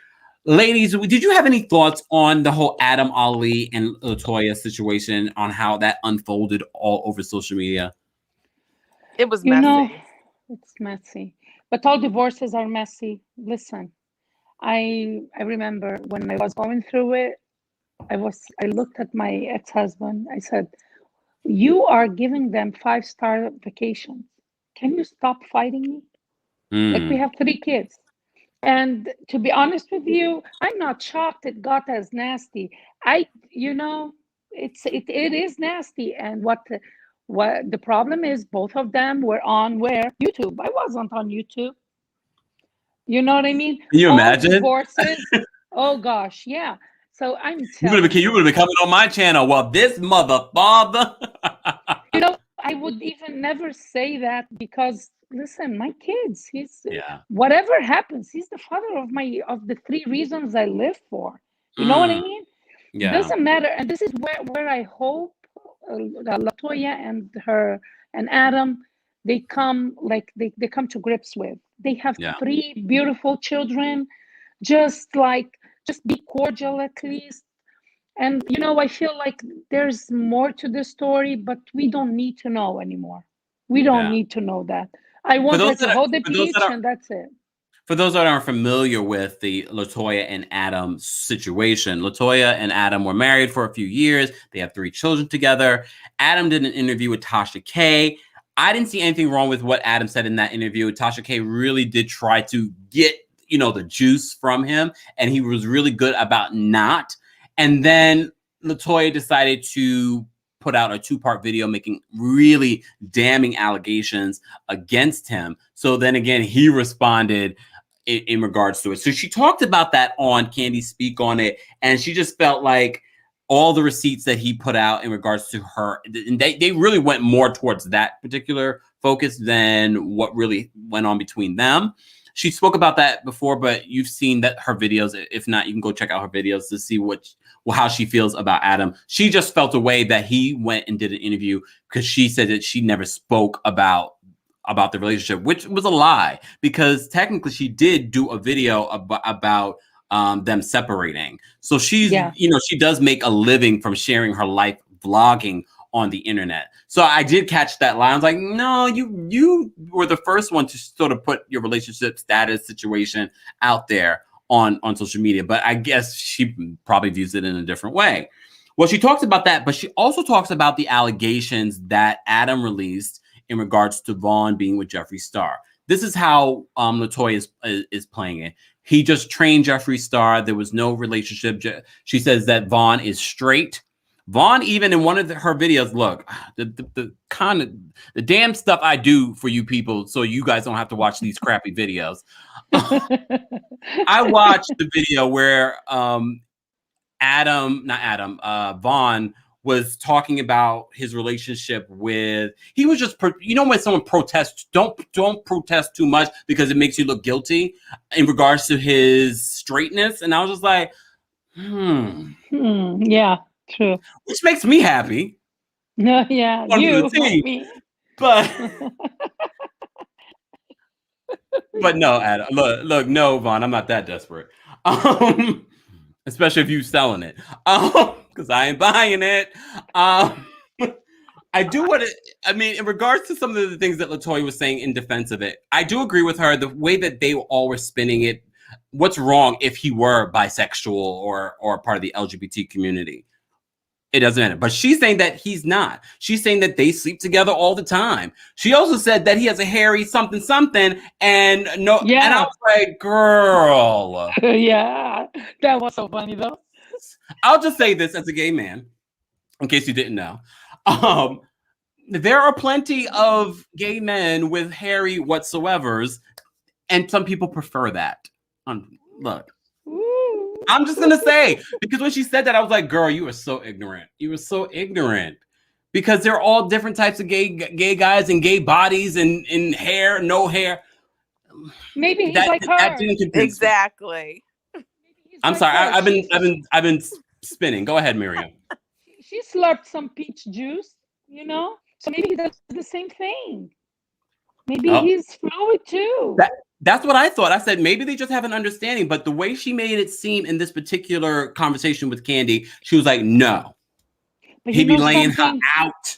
Ladies, did you have any thoughts on the whole Adam Ali and Latoya situation, on how that unfolded all over social media? It was messy. It's messy. But all divorces are messy. Listen, I remember when I was going through it, I looked at my ex-husband. I said, you are giving them 5-star vacations. Can you stop fighting me? Like, we have 3 kids. And to be honest with you, I'm not shocked it got as nasty. You know, it is nasty. And what the problem is, both of them were on where? YouTube. I wasn't on YouTube. You know what I mean? Can you All imagine? divorces. Oh gosh, yeah. So I'm You telling would have been coming on my channel. Well, this mother father. you know, I would even never say that because listen, my kids, Yeah. whatever happens, he's the father of the three reasons I live for. You know what I mean? Yeah. Doesn't matter. And this is where I hope Latoya and Adam, they come like they come to grips with. They have three beautiful children. Just be cordial at least. And you know, I feel like there's more to the story, but we don't need to know anymore. We don't need to know that. I want her to hold the peach, and that's it. For those that aren't familiar with the Latoya and Adam situation, Latoya and Adam were married for a few years. They have 3 children together. Adam did an interview with Tasha K. I didn't see anything wrong with what Adam said in that interview. Tasha K really did try to get, the juice from him, and he was really good about not. And then Latoya decided to put out a 2-part video making really damning allegations against him. So then again, he responded in regards to it. So she talked about that on Kandi Speak On It, and she just felt like all the receipts that he put out in regards to her, and they really went more towards that particular focus than what really went on between them. She spoke about that before, but you've seen that her videos. If not, you can go check out her videos to see how she feels about Adam. She just felt a way that he went and did an interview because she said that she never spoke about the relationship, which was a lie, because technically she did do a video about them separating. So she's, she does make a living from sharing her life vlogging on the internet. So I did catch that line. I was like, no, you were the first one to sort of put your relationship status situation out there on social media. But I guess she probably views it in a different way. Well, she talks about that, but she also talks about the allegations that Adam released in regards to Vaughn being with Jeffree Star. This is how Latoya is playing it. He just trained Jeffree Star. There was no relationship. She says that Vaughn is straight. Vaughn, even in one of her videos, look, the damn stuff I do for you people so you guys don't have to watch these crappy videos. I watched the video where Vaughn was talking about his relationship with, he was just, when someone protests, don't protest too much because it makes you look guilty in regards to his straightness. And I was just like, yeah, true. Which makes me happy. No, yeah, you, me. But, but no, Adam, look, no, Vaughn, I'm not that desperate. Especially if you selling it. Because I ain't buying it. I do in regards to some of the things that Latoya was saying in defense of it, I do agree with her. The way that they all were spinning it, what's wrong if he were bisexual or part of the LGBT community? It doesn't matter. But she's saying that he's not. She's saying that they sleep together all the time. She also said that he has a hairy something, and no. Yeah. And I was like, girl. Yeah, that was so funny though. I'll just say this as a gay man, in case you didn't know. There are plenty of gay men with hairy whatsoevers, and some people prefer that. Look. I'm just going to say, because when she said that, I was like, girl, you were so ignorant. You were so ignorant. Because they're all different types of gay guys and gay bodies and hair, no hair. Maybe he's like her. Exactly. I'm sorry. I've been spinning. Go ahead, Miriam. She slurped some peach juice, So maybe he does the same thing. Maybe he's fluid too. That's what I thought. I said, maybe they just have an understanding. But the way she made it seem in this particular conversation with Kandi, she was like, no. But he'd be laying her out.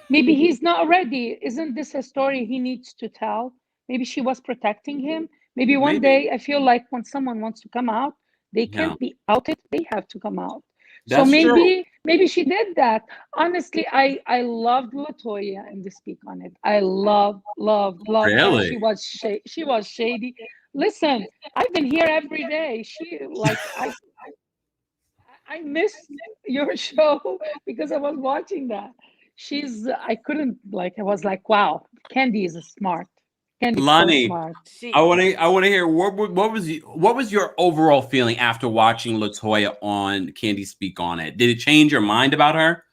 Maybe he's not ready. Isn't this a story he needs to tell? Maybe she was protecting him. Maybe one day, I feel like when someone wants to come out, they can't be outed. They have to come out. That's so maybe true. Maybe she did that. Honestly, I loved Latoya in the Speak On It. I loved Really? her. She was shady, Listen, I've been here every day. I missed your show because I was watching that. I couldn't, I was like, wow, Kandi is smart. Kandi's so Lonnie, smart. I want to hear what was your overall feeling after watching Latoya on Kandi Speak on It? Did it change your mind about her?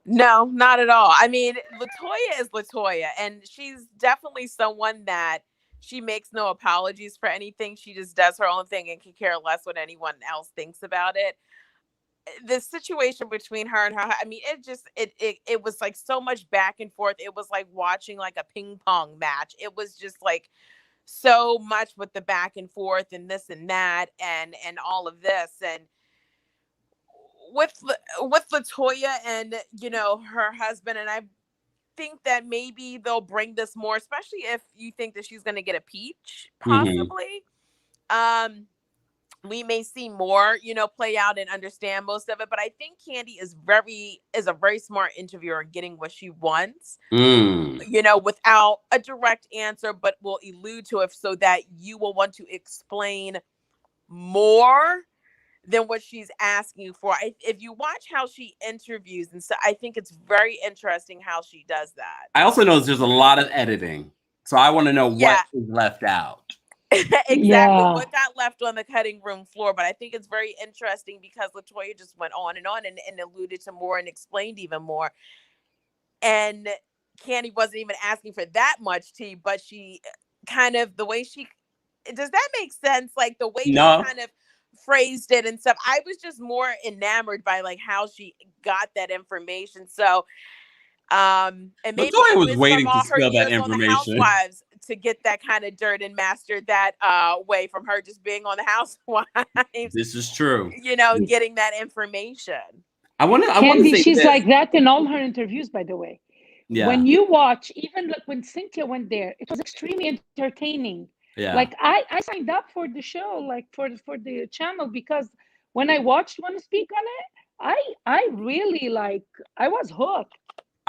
No, not at all. I mean, Latoya is Latoya, and she's definitely someone that she makes no apologies for anything. She just does her own thing and can care less what anyone else thinks about it. The situation between her and her, I mean, it was like so much back and forth. It was like watching like a ping pong match. It was just like so much with the back and forth and this and that and all of this. And with Latoya and her husband, and I think that maybe they'll bring this more, especially if you think that she's going to get a peach, possibly. We may see more, play out and understand most of it. But I think Kandi is a very smart interviewer, getting what she wants, without a direct answer, but will allude to it so that you will want to explain more than what she's asking for. If you watch how she interviews, and so I think it's very interesting how she does that. I also know there's a lot of editing, so I want to know what is left out. Exactly what got left on the cutting room floor. But I think it's very interesting because Latoya just went on and alluded to more and explained even more. And Kandi wasn't even asking for that much tea, but she kind of, the way she, does that make sense? Like the way she kind of phrased it and stuff. I was just more enamored by like how she got that information. So and maybe Latoya was waiting to spill that information on the Housewives to get that kind of dirt and mastered that way from her just being on the Housewives. This is true. Getting that information. I want to say she's like that in all her interviews, by the way. Yeah. When you watch, even like when Cynthia went there, it was extremely entertaining. Yeah. Like I signed up for the show, like for the channel, because when I watched Wanna Speak on It, I really I was hooked.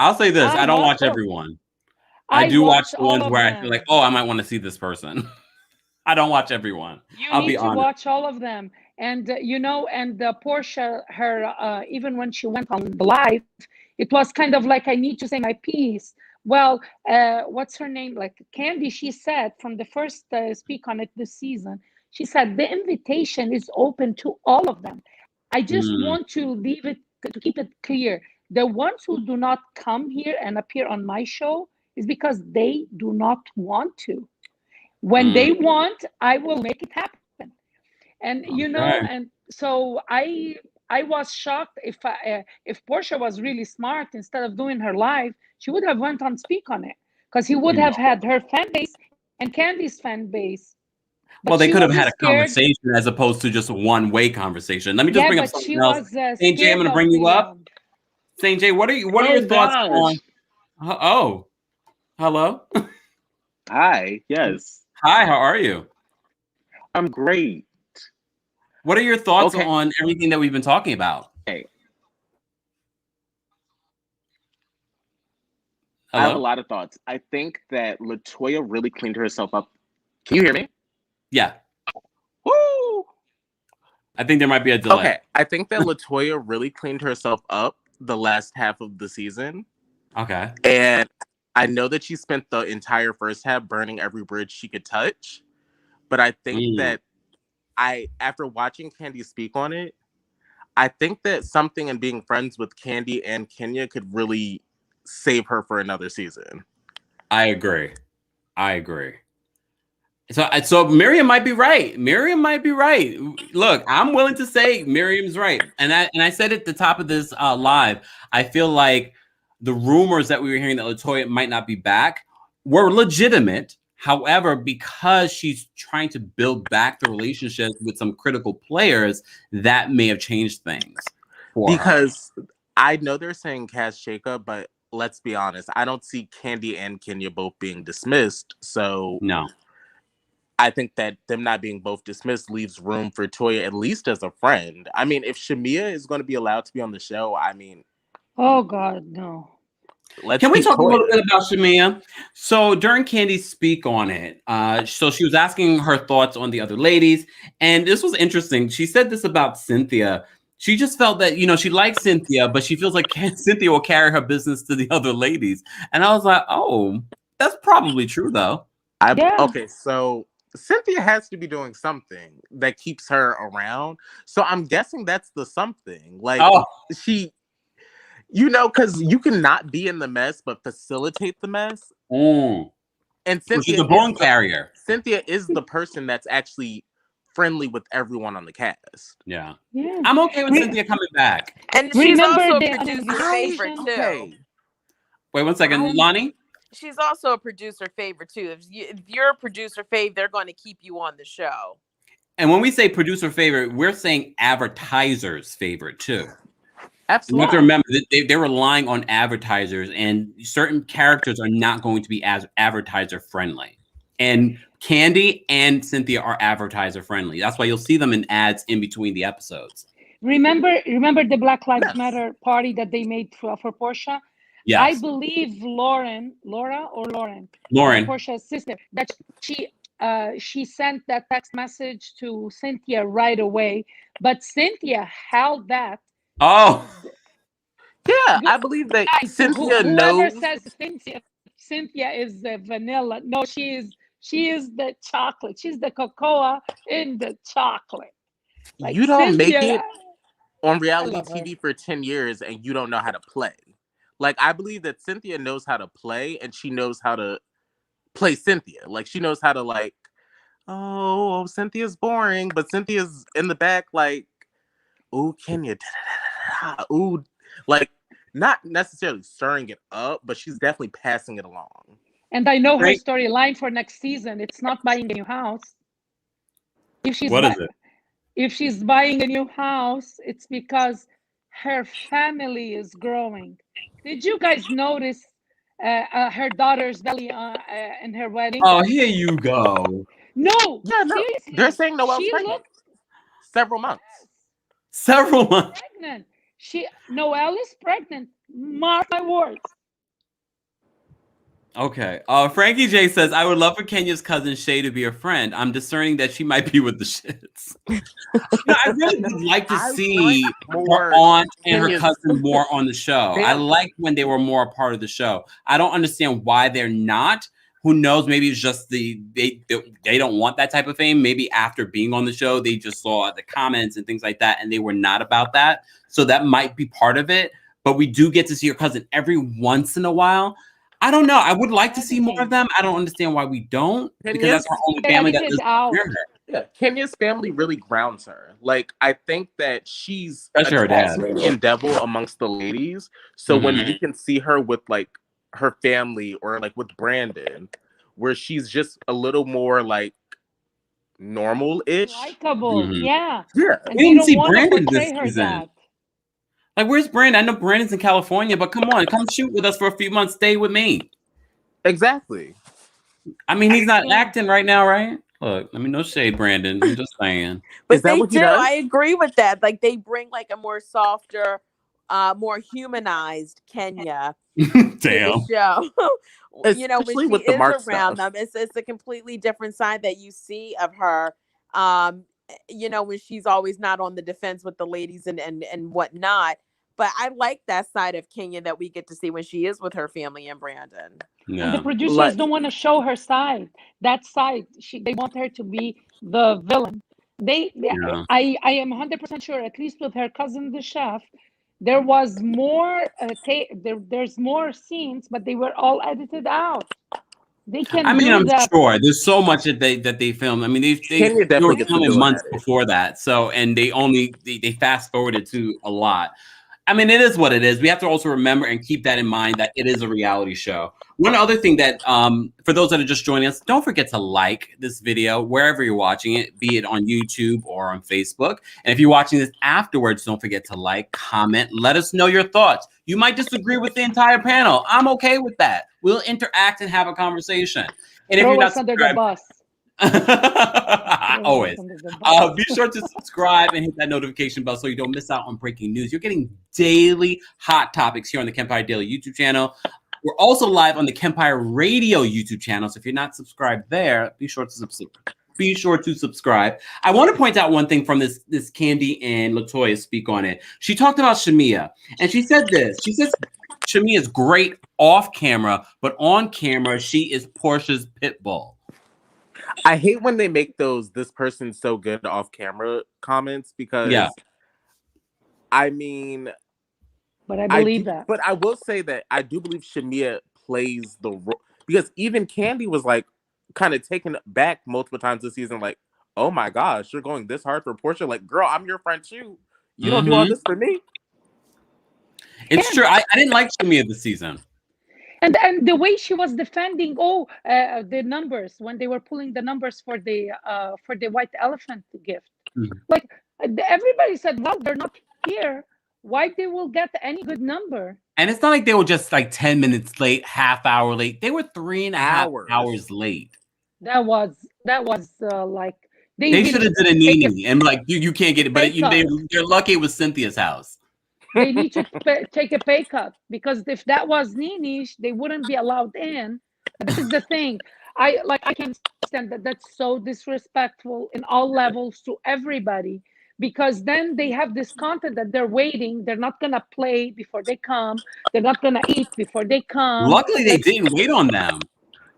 I'll say this: I don't watch everyone. I do watch the ones where I feel like, oh, I might want to see this person. I don't watch everyone. You need to watch all of them, and and Portia, her even when she went on the live, it was kind of like, I need to say my piece. Well, what's her name? Like Kandi, she said from the first Speak on It this season, she said the invitation is open to all of them. I just want to keep it clear. The ones who do not come here and appear on my show is because they do not want to. When they want, I will make it happen. And and so I was shocked. If Portia was really smart, instead of doing her live, she would have went on Speak on It, because he would have had her fan base and Kandi's fan base. But they could have had a conversation as opposed to just a one-way conversation. Let me just bring up something else. St. J, I'm going to bring you up. St. J, what are your thoughts on? Oh, hello. Hi. Yes. Hi. How are you? I'm great. What are your thoughts on everything that we've been talking about? Okay. Hello? I have a lot of thoughts. I think that Latoya really cleaned herself up. Can you hear me? Yeah. Woo! I think there might be a delay. Okay. I think that Latoya really cleaned herself up the last half of the season. Okay. And I know that she spent the entire first half burning every bridge she could touch. But I think that after watching Kandi Speak on It, I think that something and being friends with Kandi and Kenya could really save her for another season. I agree. So Miriam might be right. Look, I'm willing to say Miriam's right. And I said at the top of this live, I feel like the rumors that we were hearing that Latoya might not be back were legitimate. However, because she's trying to build back the relationship with some critical players, that may have changed things for her. I know they're saying cast shakeup, but let's be honest, I don't see Kandi and Kenya both being dismissed. So no. I think that them not being both dismissed leaves room for Toya, at least as a friend. I mean, if Shamia is going to be allowed to be on the show, I mean... Oh, God, no. Can we talk a little bit about Shamia? So during Kandi's speak on it, so she was asking her thoughts on the other ladies, and this was interesting. She said this about Cynthia. She just felt that, she likes Cynthia, but she feels like Cynthia will carry her business to the other ladies. And I was like, oh, that's probably true, though. Okay, so Cynthia has to be doing something that keeps her around. So I'm guessing that's the something. Like, she... because you cannot be in the mess but facilitate the mess. And Cynthia, she's a bone carrier. Cynthia is the person that's actually friendly with everyone on the cast. Yeah. I'm okay with Cynthia coming back. And she's also a producer favorite too. Okay. Wait 1 second, Lonnie. She's also a producer favorite too. If you're a producer fave, they're going to keep you on the show. And when we say producer favorite, we're saying advertisers favorite too. Absolutely. You have to remember that they're relying on advertisers, and certain characters are not going to be as advertiser friendly. And Kandi and Cynthia are advertiser friendly. That's why you'll see them in ads in between the episodes. Remember the Black Lives Matter party that they made for Portia? Yes. I believe Lauren, Portia's sister, that she sent that text message to Cynthia right away, but Cynthia held that. Oh, yeah, I believe that Cynthia knows. Whoever says Cynthia is the vanilla. No, she is the chocolate. She's the cocoa in the chocolate. Like, you don't Cynthia, make it on reality TV for 10 years and you don't know how to play. Like, I believe that Cynthia knows how to play, and she knows how to play Cynthia. Like, she knows how to, like, oh, Cynthia's boring, but Cynthia's in the back, like, ooh, Kenya, ooh, like, not necessarily stirring it up, but she's definitely passing it along. And I know her storyline for next season. It's not buying a new house. If she's buying a new house, it's because her family is growing. Did you guys notice her daughter's belly in her wedding? Oh, here you go. No, seriously. They're saying Noelle's pregnant. Several months. Several months. Pregnant. Noelle is pregnant. Mark my words. Okay. Frankie J says, I would love for Kenya's cousin Shay to be a friend. I'm discerning that she might be with the shits. I really would like to see her aunt and her cousin more on the show. I liked when they were more a part of the show. I don't understand why they're not. Who knows? Maybe it's just they don't want that type of fame. Maybe after being on the show, they just saw the comments and things like that, and they were not about that. So that might be part of it. But we do get to see your cousin every once in a while. I don't know. I would like to see more of them. I don't understand why we don't. Because that's our only family that lives near her. Yeah, Kenya's family really grounds her. Like, I think that she's her dad and devil amongst the ladies. So when we can see her with like her family or like with Brandon, where she's just a little more like normal-ish, likable, yeah. And we didn't see Brandon this season. Like, where's Brandon? I know Brandon's in California, but come on, come shoot with us for a few months. Stay with me. Exactly. I mean, he's not acting right now, right? Look, I mean, no shade, Brandon. I'm just saying. But they do. I agree with that. Like, they bring like a more softer, more humanized Kenya to the show. When she is around them, it's a completely different side that you see of her. When she's always not on the defense with the ladies and whatnot. But I like that side of Kenya that we get to see when she is with her family and Brandon. Yeah. And the producers don't want to show her side. That side, they want her to be the villain. I am 100% sure, at least with her cousin, the chef, there was more. There's more scenes, but they were all edited out. They can. I mean, I'm sure there's so much that they filmed. I mean, they were filming months before that. So, and they fast forwarded to a lot. I mean, it is what it is. We have to also remember and keep that in mind that it is a reality show. One other thing that, for those that are just joining us, don't forget to like this video wherever you're watching it, be it on YouTube or on Facebook. And if you're watching this afterwards, don't forget to like, comment, let us know your thoughts. You might disagree with the entire panel. I'm okay with that. We'll interact and have a conversation. And if you're not under the bus. Always. Be sure to subscribe and hit that notification bell so you don't miss out on breaking news. You're getting daily hot topics here on the Kempire Daily YouTube channel. We're also live on the Kempire Radio YouTube channel. So if you're not subscribed there, be sure to subscribe. I want to point out one thing from this Kandi and Latoya speak on it. She talked about Shamia, and she said this. She says Shamia's great off camera, but on camera, she is Portia's pit bull. I hate when they make those "this person's so good" off camera comments because, I mean, but I believe that. But I will say that I do believe Shamia plays the role because even Kandi was like kind of taken back multiple times this season, like, "Oh my gosh, you're going this hard for Portia? Like, girl, I'm your friend too. You don't do all this for me." It's true. I didn't like Shamia this season. And the way she was defending the numbers when they were pulling the numbers for the white elephant gift. Like everybody said, well, they're not here. Why they will get any good number? And it's not like they were just like 10 minutes late, half hour late. They were 3.5 hours late. That was like they should have did a Nene and like you can't get it, but they're lucky it was Cynthia's house. They need to take a pay cut because if that was Nene, they wouldn't be allowed in. This is the thing. I can't stand that. That's so disrespectful in all levels to everybody because then they have this content that they're waiting. They're not gonna play before they come. They're not gonna eat before they come. Luckily, they didn't wait on them.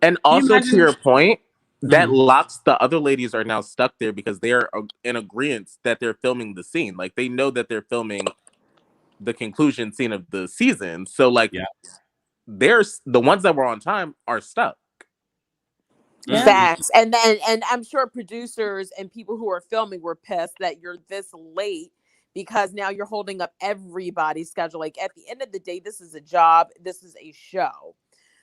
And also, to your point, that locks the other ladies are now stuck there because they are in agreement that they're filming the scene. Like they know that they're filming the conclusion scene of the season. So like there's the ones that were on time are stuck. Facts. And I'm sure producers and people who are filming were pissed that you're this late because now you're holding up everybody's schedule. Like at the end of the day, this is a job, this is a show.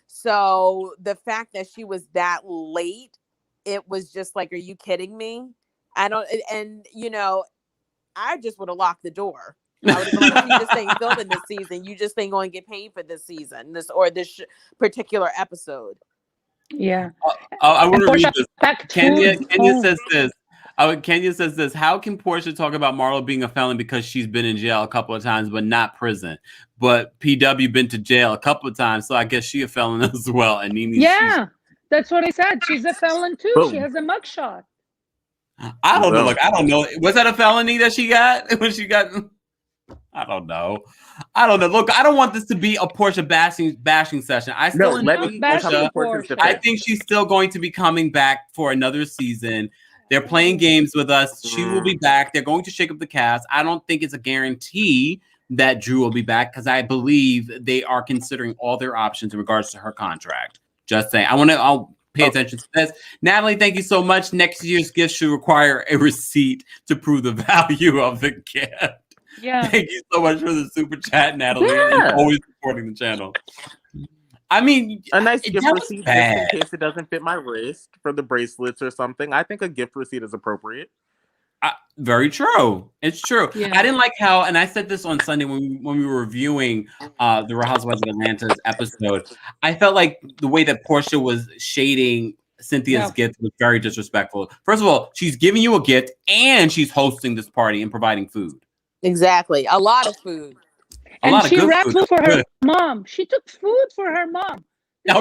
So the fact that she was that late, it was just like, are you kidding me? I just would have locked the door. I would have been like, you just ain't filming this season. You just ain't going to get paid for this season, this particular episode. Yeah. I want to read this. Kenya says this. Kenya says this. How can Portia talk about Marlo being a felon because she's been in jail a couple of times, but not prison? But PW been to jail a couple of times, so I guess she a felon as well. And Nene, that's what I said. She's a felon too. Boom. She has a mugshot. I don't know. Look, I don't know. Was that a felony that she got when she got? I don't know. Look, I don't want this to be a Portia bashing session. I think she's still going to be coming back for another season. They're playing games with us. She will be back. They're going to shake up the cast. I don't think it's a guarantee that Drew will be back because I believe they are considering all their options in regards to her contract. Just saying. I'll pay attention to this. Natalie, thank you so much. Next year's gift should require a receipt to prove the value of the gift. Yeah. Thank you so much for the super chat, Natalie. You're always supporting the channel. I mean, a nice gift receipt just in case it doesn't fit my wrist for the bracelets or something. I think a gift receipt is appropriate. Very true. It's true. Yeah. I didn't like how, and I said this on Sunday when we were reviewing the Real Housewives of Atlanta's episode. I felt like the way that Portia was shading Cynthia's gift was very disrespectful. First of all, she's giving you a gift and she's hosting this party and providing food. Exactly. A lot of food. And she wrapped food for her mom. She took food for her mom.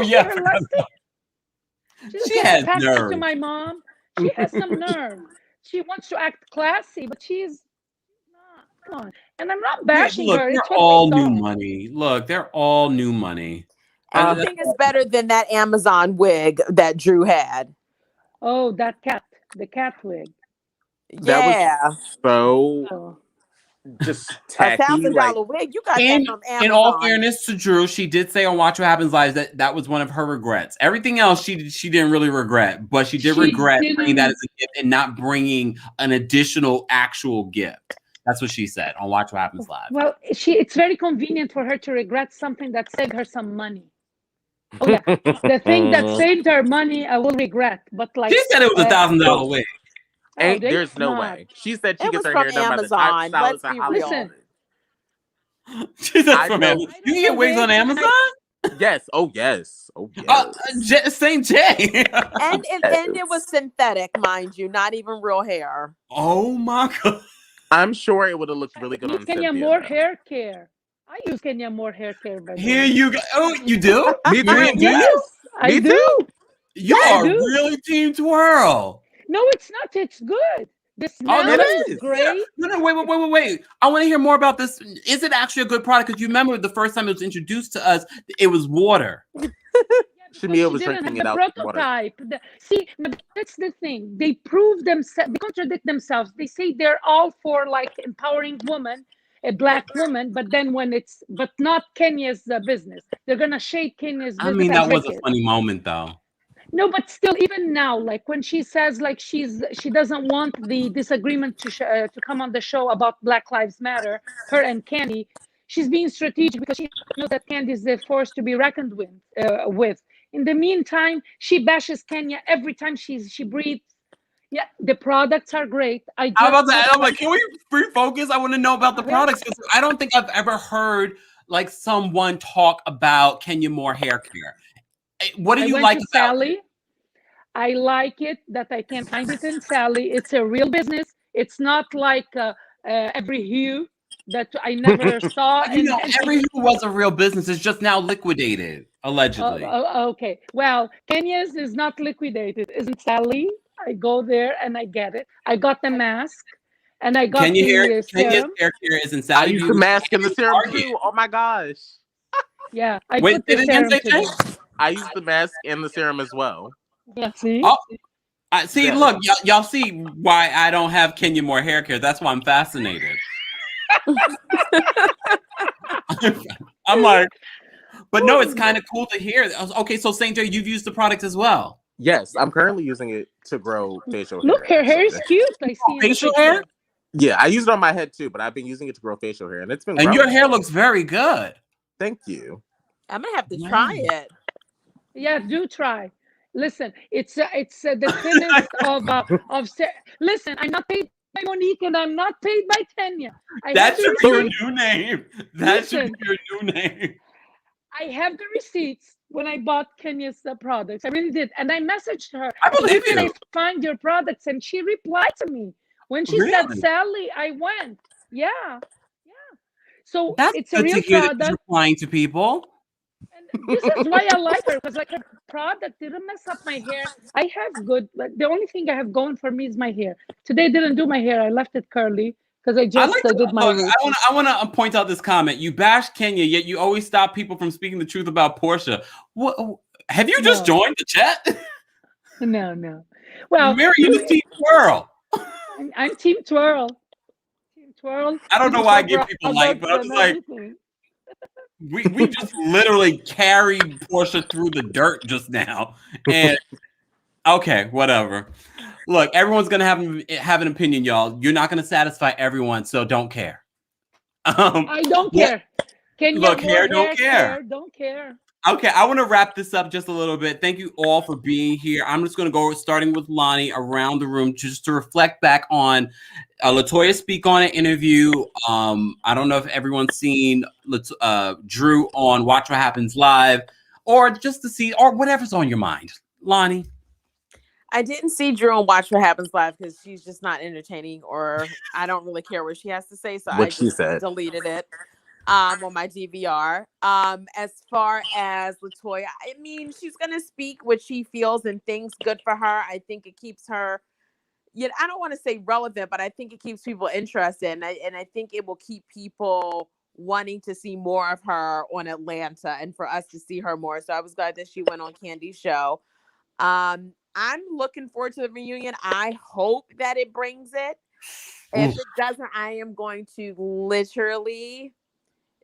She has nerve. To my mom. She has some nerve. She wants to act classy, but she's not. Come on. And I'm not bashing her. They're all new money. Look, they're all new money. Anything is better than that Amazon wig that Drew had. Oh, the cat wig. Yeah. That was so just tacky. $1,000 wig. You got that from Amazon. In all fairness to Drew, she did say on Watch What Happens Live that was one of her regrets. Everything else she didn't really regret, but she did regret bringing that as a gift and not bringing an additional actual gift. That's what she said on Watch What Happens Live. Well, it's very convenient for her to regret something that saved her some money. Oh yeah, the thing that saved her money, I will regret. But like she said, it was $1,000 wig. There's no way. She said she gets her hair done by the Let's be real. She said from Amazon. You can get wigs on Amazon? Yes. Oh, yes. Oh, yes. Same J. And it was synthetic, mind you, not even real hair. Oh my God. I'm sure it would have looked really good on Kenya Cynthia. more hair care. I use Kenya more hair care. By Here you go. Oh, you do? Me You too. really do? Yes, I Me do. too. You I are do. really Team Twirl. No, it's not. It's good. The Oh, smell it is is. great. No, wait. I want to hear more about this. Is it actually a good product? Because you remember the first time it was introduced to us, it was water. Shamia She was didn't drinking have it the out the water. prototype. See, that's the thing. They prove themselves. They contradict themselves. They say they're all for like empowering women, a black woman, but then but not Kenya's business. They're gonna shade Kenya's I business. mean, that was a wicked. funny moment, though. No, but still, even now, like when she says like she doesn't want the disagreement to come on the show about Black Lives Matter, her and Kandi, she's being strategic because she knows that Kandi is the force to be reckoned with. In the meantime, she bashes Kenya every time she breathes. Yeah, the products are great. I'm about to. I'm like, can we refocus? I want to know about the products because I don't think I've ever heard like someone talk about Kenya Moore hair care. What do you like about Sally? it? I like it that I can find it in Sally. It's a real business. It's not like every hue that I never saw. Every hue was a real business. It's just now liquidated, allegedly. Okay. Well, Kenya's is not liquidated. Isn't Sally? I go there and I get it. I got the mask and I got the serum. Kenya's hair care is in Sally. I use the mask and the serum too. Oh my gosh. Yeah, I put the serum today. I use the mask and the serum as well. Yeah, see? See, look, y'all see why I don't have Kenya Moore hair care. That's why I'm fascinated. I'm like, but no, it's kind of cool to hear. Okay, so St. J, you've used the product as well. Yes, I'm currently using it to grow facial hair. Look, her hair is cute. I see facial hair? Yeah, I use it on my head too, but I've been using it to grow facial hair, and it's been. And your hair looks very good. Thank you. I'm gonna have to try it. Yeah, do try. Listen, it's the thinnest of. Listen, I'm not paid by Monique, and I'm not paid by Kenya. That should be your new name. That should be your new name. I have the receipts when I bought Kenya's products. I really did, and I messaged her. I believe you. I find your products, and she replied to me when she said, "Sally, I went." Yeah. So it's a real product. Replying to people. And this is why I like her, because like her product didn't mess up my hair. I have good. The only thing I have going for me is my hair. Today I didn't do my hair. I left it curly because I did my. I want to point out this comment. You bash Kenya, yet you always stop people from speaking the truth about Portia. What? Have you just joined the chat? No. Well, Mary, you're Team Twirl. I'm Team Twirl. Team Twirl. I don't know why I give people light, but I'm just like. We just literally carried Portia through the dirt just now, and okay, whatever. Look, everyone's gonna have an opinion, y'all. You're not gonna satisfy everyone, so don't care. I don't care. Look, hair don't care. Don't care. Okay, I want to wrap this up just a little bit. Thank you all for being here. I'm just going to go starting with Lonnie around the room just to reflect back on Latoya Speak On It interview. I don't know if everyone's seen Drew on Watch What Happens Live or just to see or whatever's on your mind. Lonnie? I didn't see Drew on Watch What Happens Live because she's just not entertaining or I don't really care what she has to say. So I just deleted it. On my DVR. As far as Latoya, I mean, she's gonna speak what she feels and thinks good for her. I think it keeps her, I don't want to say relevant, but I think it keeps people interested, and I think it will keep people wanting to see more of her on Atlanta and for us to see her more. So I was glad that she went on Kandi's show. I'm looking forward to the reunion. I hope that it brings it. If it doesn't, I am going to literally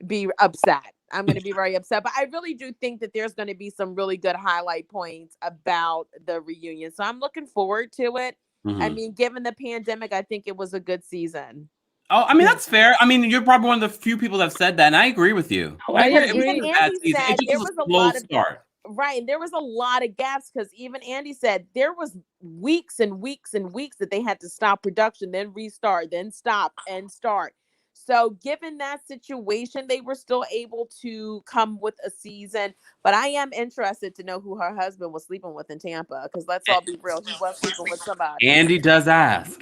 be upset. I'm going to be very upset, but I really do think that there's going to be some really good highlight points about the reunion. So I'm looking forward to it. I mean, given the pandemic, I think it was a good season. Oh, I mean, that's fair. I mean, you're probably one of the few people that have said that, and I agree with you. I agree. It was a bad season. It just was a slow start. Right. And there was a lot of gaps because even Andy said there was weeks and weeks and weeks that they had to stop production, then restart, then stop and start. So given that situation, they were still able to come with a season. But I am interested to know who her husband was sleeping with in Tampa, because let's all be real, he was sleeping with somebody. Andy does ask.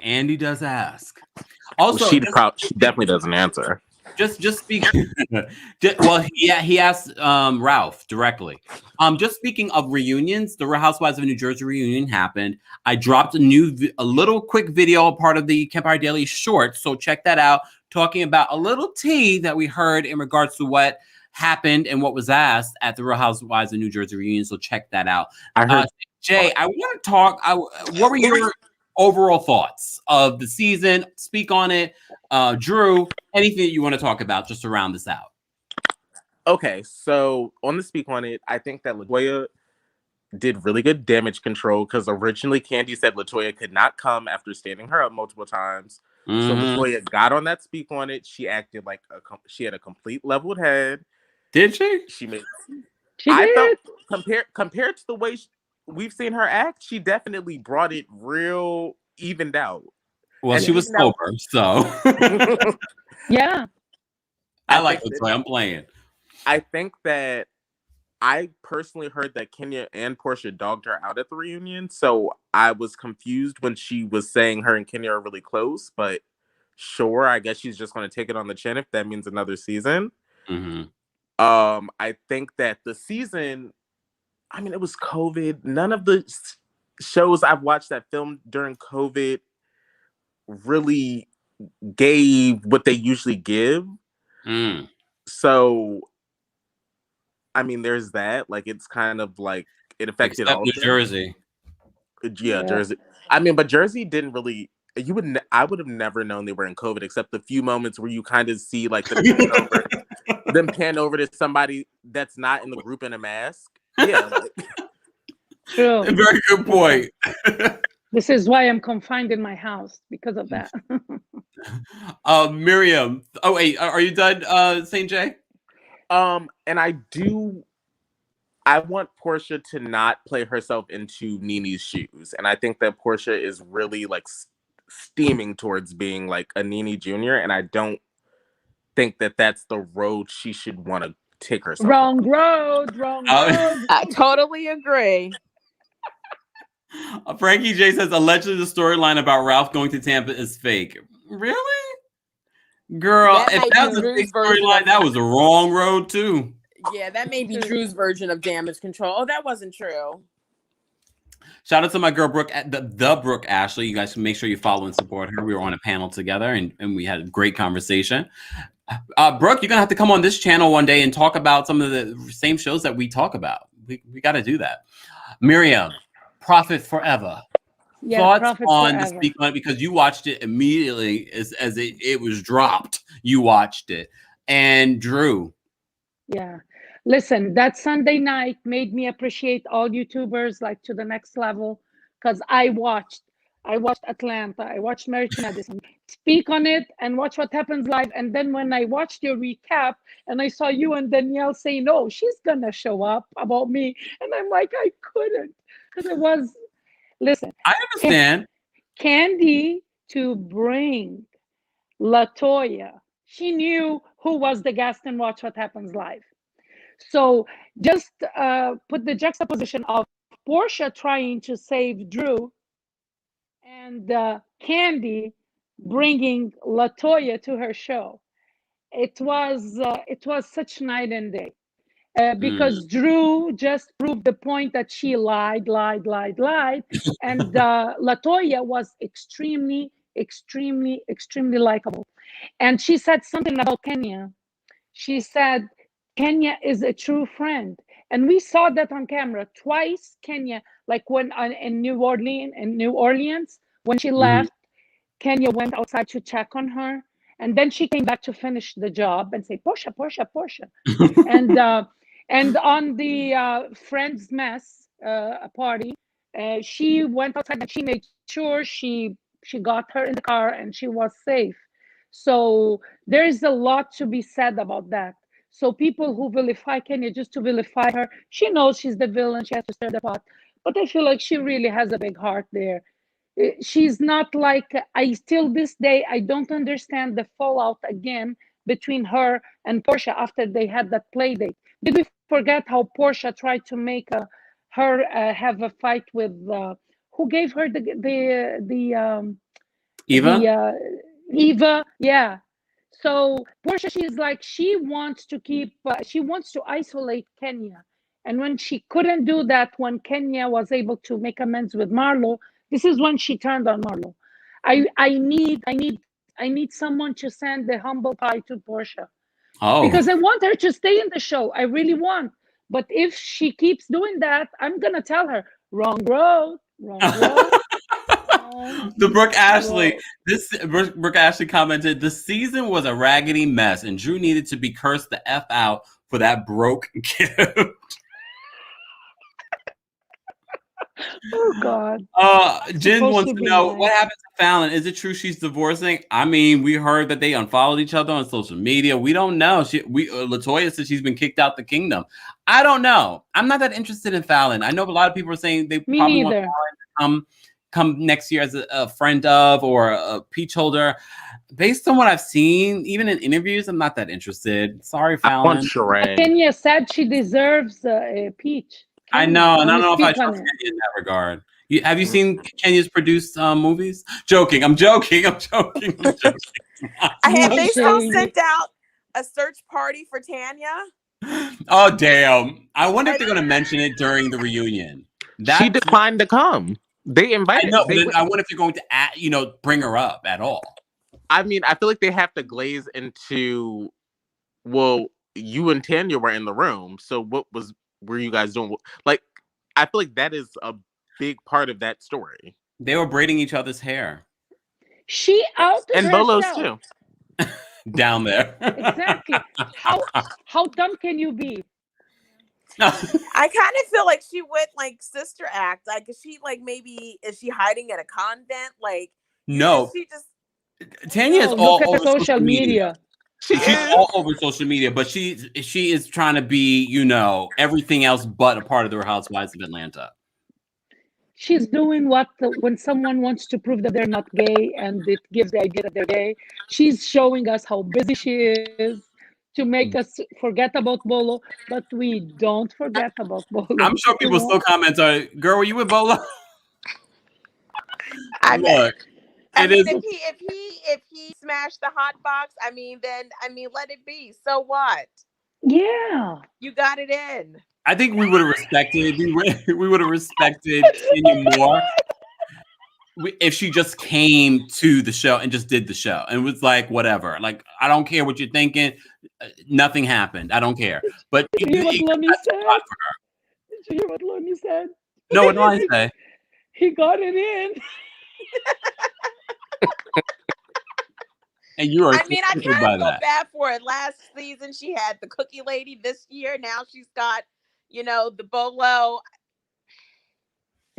Also, well, she definitely doesn't answer. Just speaking. Well, yeah, he asked Ralph directly. Just speaking of reunions, the Real Housewives of New Jersey reunion happened. I dropped a little quick video, part of the Kempire Daily short, so check that out. Talking about a little tea that we heard in regards to what happened and what was asked at the Real Housewives of New Jersey reunion. So check that out. I heard. Jay, I want to talk. What were your overall thoughts of the season? Speak on it. Drew, anything that you want to talk about just to round this out? Okay, so on the speak on it, I think that Latoya did really good damage control, because originally Kandi said Latoya could not come after standing her up multiple times. Mm-hmm. So Latoya got on that speak on it. She acted like she had a complete leveled head. Did she? She did. I felt compared to the way we've seen her act, she definitely brought it real evened out. Well, and she was sober, so yeah. I like Latoya. I'm playing. I think that I personally heard that Kenya and Portia dogged her out at the reunion, so I was confused when she was saying her and Kenya are really close. But sure, I guess she's just going to take it on the chin if that means another season. Mm-hmm. I think that the season, I mean, it was COVID. None of the shows I've watched that filmed during COVID really gave what they usually give. Mm. So, I mean, there's that. Like, it's kind of like it affected all New Jersey. Yeah, Jersey. I mean, but Jersey didn't really. I would have never known they were in COVID, except the few moments where you kind of see like them pan over to somebody that's not in the group in a mask. Yeah. True. Very good point. This is why I'm confined in my house, because of that. Miriam. Oh wait, are you done, St. J? And I want Portia to not play herself into Nene's shoes, and I think that Portia is really like steaming towards being like a Nene Jr., and I don't think that that's the road she should want to take herself. Wrong road. I totally agree. Frankie J says allegedly the storyline about Ralph going to Tampa is fake. Really? Girl, if that was a fake storyline, that was a wrong road too. Yeah, that may be Drew's version of damage control. Oh, that wasn't true. Shout out to my girl Brooke, the Brooke Ashley. You guys can make sure you follow and support her. We were on a panel together and we had a great conversation. Brooke, you're gonna have to come on this channel one day and talk about some of the same shows that we talk about. We got to do that. Miriam, Prophet Forever. Yeah, thoughts Prophet on Forever. the speak on it, because you watched it immediately as it was dropped. You watched it, and Drew. Yeah. Listen, that Sunday night made me appreciate all YouTubers like to the next level, because I watched Atlanta, I watched Married to Medicine, speak on it, and watch what happens live. And then when I watched your recap and I saw you and Danielle saying, "Oh, she's gonna show up about me," and I'm like, I couldn't, because it was. Listen, I understand. Kandi to bring Latoya, she knew who was the guest and watch what happens live. So just put the juxtaposition of Portia trying to save Drew and Kandi bringing Latoya to her show. It was such night and day. Because Drew just proved the point that she lied, and Latoya was extremely likable. And she said something about Kenya. She said, Kenya is a true friend. And we saw that on camera twice. Kenya, like when in New Orleans, when she left, Kenya went outside to check on her. And then she came back to finish the job and say, Portia. And on the Friends Mess party, she went outside and she made sure she got her in the car and she was safe. So there is a lot to be said about that. So people who vilify Kenya just to vilify her, she knows she's the villain, she has to stir the pot. But I feel like she really has a big heart there. She's not like, I still this day, I don't understand the fallout again between her and Portia after they had that play date. Did we forget how Portia tried to make her have a fight with who gave her Eva? Eva? Yeah. So Portia, she's like, she wants to isolate Kenya. And when she couldn't do that, when Kenya was able to make amends with Marlo, this is when she turned on Marlo. I need someone to send the humble pie to Portia. Oh. Because I want her to stay in the show. I really want. But if she keeps doing that, I'm gonna tell her, wrong road, wrong road. The Brooke Ashley, Brooke Ashley commented, the season was a raggedy mess and Drew needed to be cursed the F out for that broke gift. Oh God. Jen wants to know what happened to Fallon. Is it true she's divorcing? I mean, we heard that they unfollowed each other on social media. We don't know. Latoya said she's been kicked out the kingdom. I don't know. I'm not that interested in Fallon. I know a lot of people are saying they probably want Fallon to come next year as a friend of or a peach holder. Based on what I've seen, even in interviews, I'm not that interested. Sorry, Fallon. Kenya said she deserves a peach. I know, and I don't know if I trust Kenya in that regard. Have you seen Kenya's produced movies? Joking. I'm joking. Have they still sent out a search party for Tanya? Oh, damn. I wonder if they're going to mention it during the reunion. She declined to come. They invited. I know, but I wonder if they're going to bring her up at all. I mean, I feel like they have to glaze into, well, you and Tanya were in the room, so what were you guys doing? Like, I feel like that is a big part of that story. They were braiding each other's hair. She outed and herself. Bolo's too. Down there. Exactly. How dumb can you be? I kind of feel like she went like sister act. Like, is she hiding at a convent? Like, no. She just Tanya is all over social media. She's all over social media, but she is trying to be, everything else but a part of the Real Housewives of Atlanta. She's doing when someone wants to prove that they're not gay and it gives the idea that they're gay, she's showing us how busy she is to make us forget about Bolo, but we don't forget about Bolo. I'm sure people still comment on, girl, were you with Bolo? Look. If he smashed the hot box, let it be. So what? Yeah, you got it in. I think we would have respected. We would have respected Kenya more if she just came to the show and just did the show and was like, whatever. Like, I don't care what you're thinking. Nothing happened. I don't care. But Did you hear what Lonnie said? Did you hear what Lonnie said? No, what did I say? He got it in. And you are. I kind of feel bad for it. Last season she had the cookie lady. This year now she's got, the Bolo.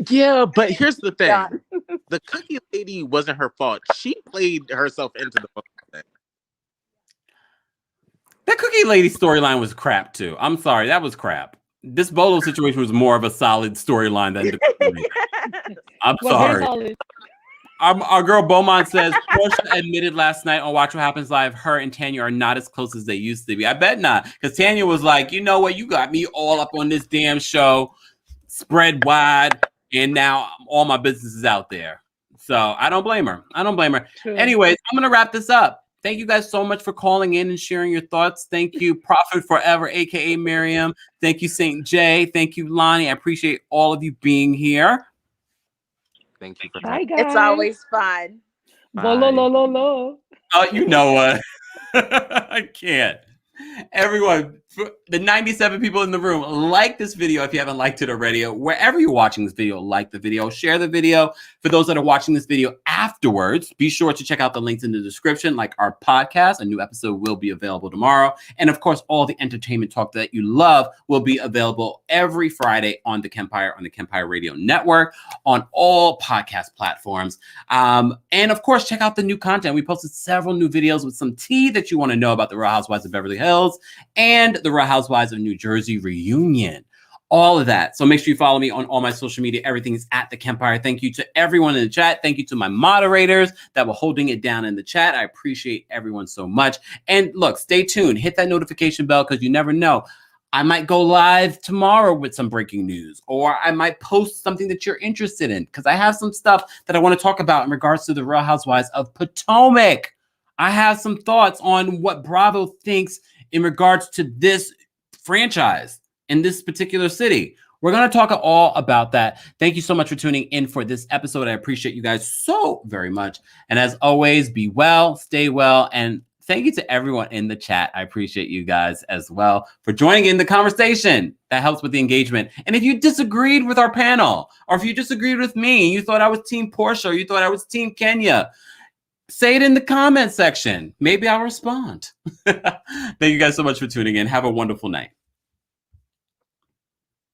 Yeah, but here's the thing: the cookie lady wasn't her fault. She played herself into the Bolo thing. That cookie lady storyline was crap too. I'm sorry, that was crap. This Bolo situation was more of a solid storyline than the cookie lady. I'm sorry. Our girl Beaumont says, Portia admitted last night on Watch What Happens Live, her and Tanya are not as close as they used to be. I bet not. Because Tanya was like, you know what? You got me all up on this damn show, spread wide, and now all my business is out there. So I don't blame her. True. Anyways, I'm going to wrap this up. Thank you guys so much for calling in and sharing your thoughts. Thank you, Prophet Forever, a.k.a. Miriam. Thank you, St. J. Thank you, Lonnie. I appreciate all of you being here. Thank you for that. Guys. It's always fun. Lo. You know what? I can't. Everyone, the 97 people in the room, like this video if you haven't liked it already. Wherever you're watching this video, like the video, share the video. For those that are watching this video afterwards, be sure to check out the links in the description, like our podcast. A new episode will be available tomorrow. And of course, all the entertainment talk that you love will be available every Friday on TheKempire, on the Kempire Radio Network, on all podcast platforms. And of course, check out the new content. We posted several new videos with some tea that you want to know about the Real Housewives of Beverly Hills and the Real Housewives of New Jersey reunion. all of that. So make sure you follow me on all my social media. Everything is at TheKempire. Thank you to everyone in the chat. Thank you to my moderators that were holding it down in the chat. I appreciate everyone so much. And look, stay tuned. Hit that notification bell because you never know. I might go live tomorrow with some breaking news, or I might post something that you're interested in because I have some stuff that I want to talk about in regards to the Real Housewives of Potomac. I have some thoughts on what Bravo thinks in regards to this franchise in this particular city. We're going to talk all about that. Thank you so much for tuning in for this episode. I appreciate you guys so very much. And as always, be well, stay well, and thank you to everyone in the chat. I appreciate you guys as well for joining in the conversation. That helps with the engagement. And if you disagreed with our panel, or if you disagreed with me, you thought I was Team Portia, or you thought I was Team Kenya, say it in the comment section. Maybe I'll respond. Thank you guys so much for tuning in. Have a wonderful night.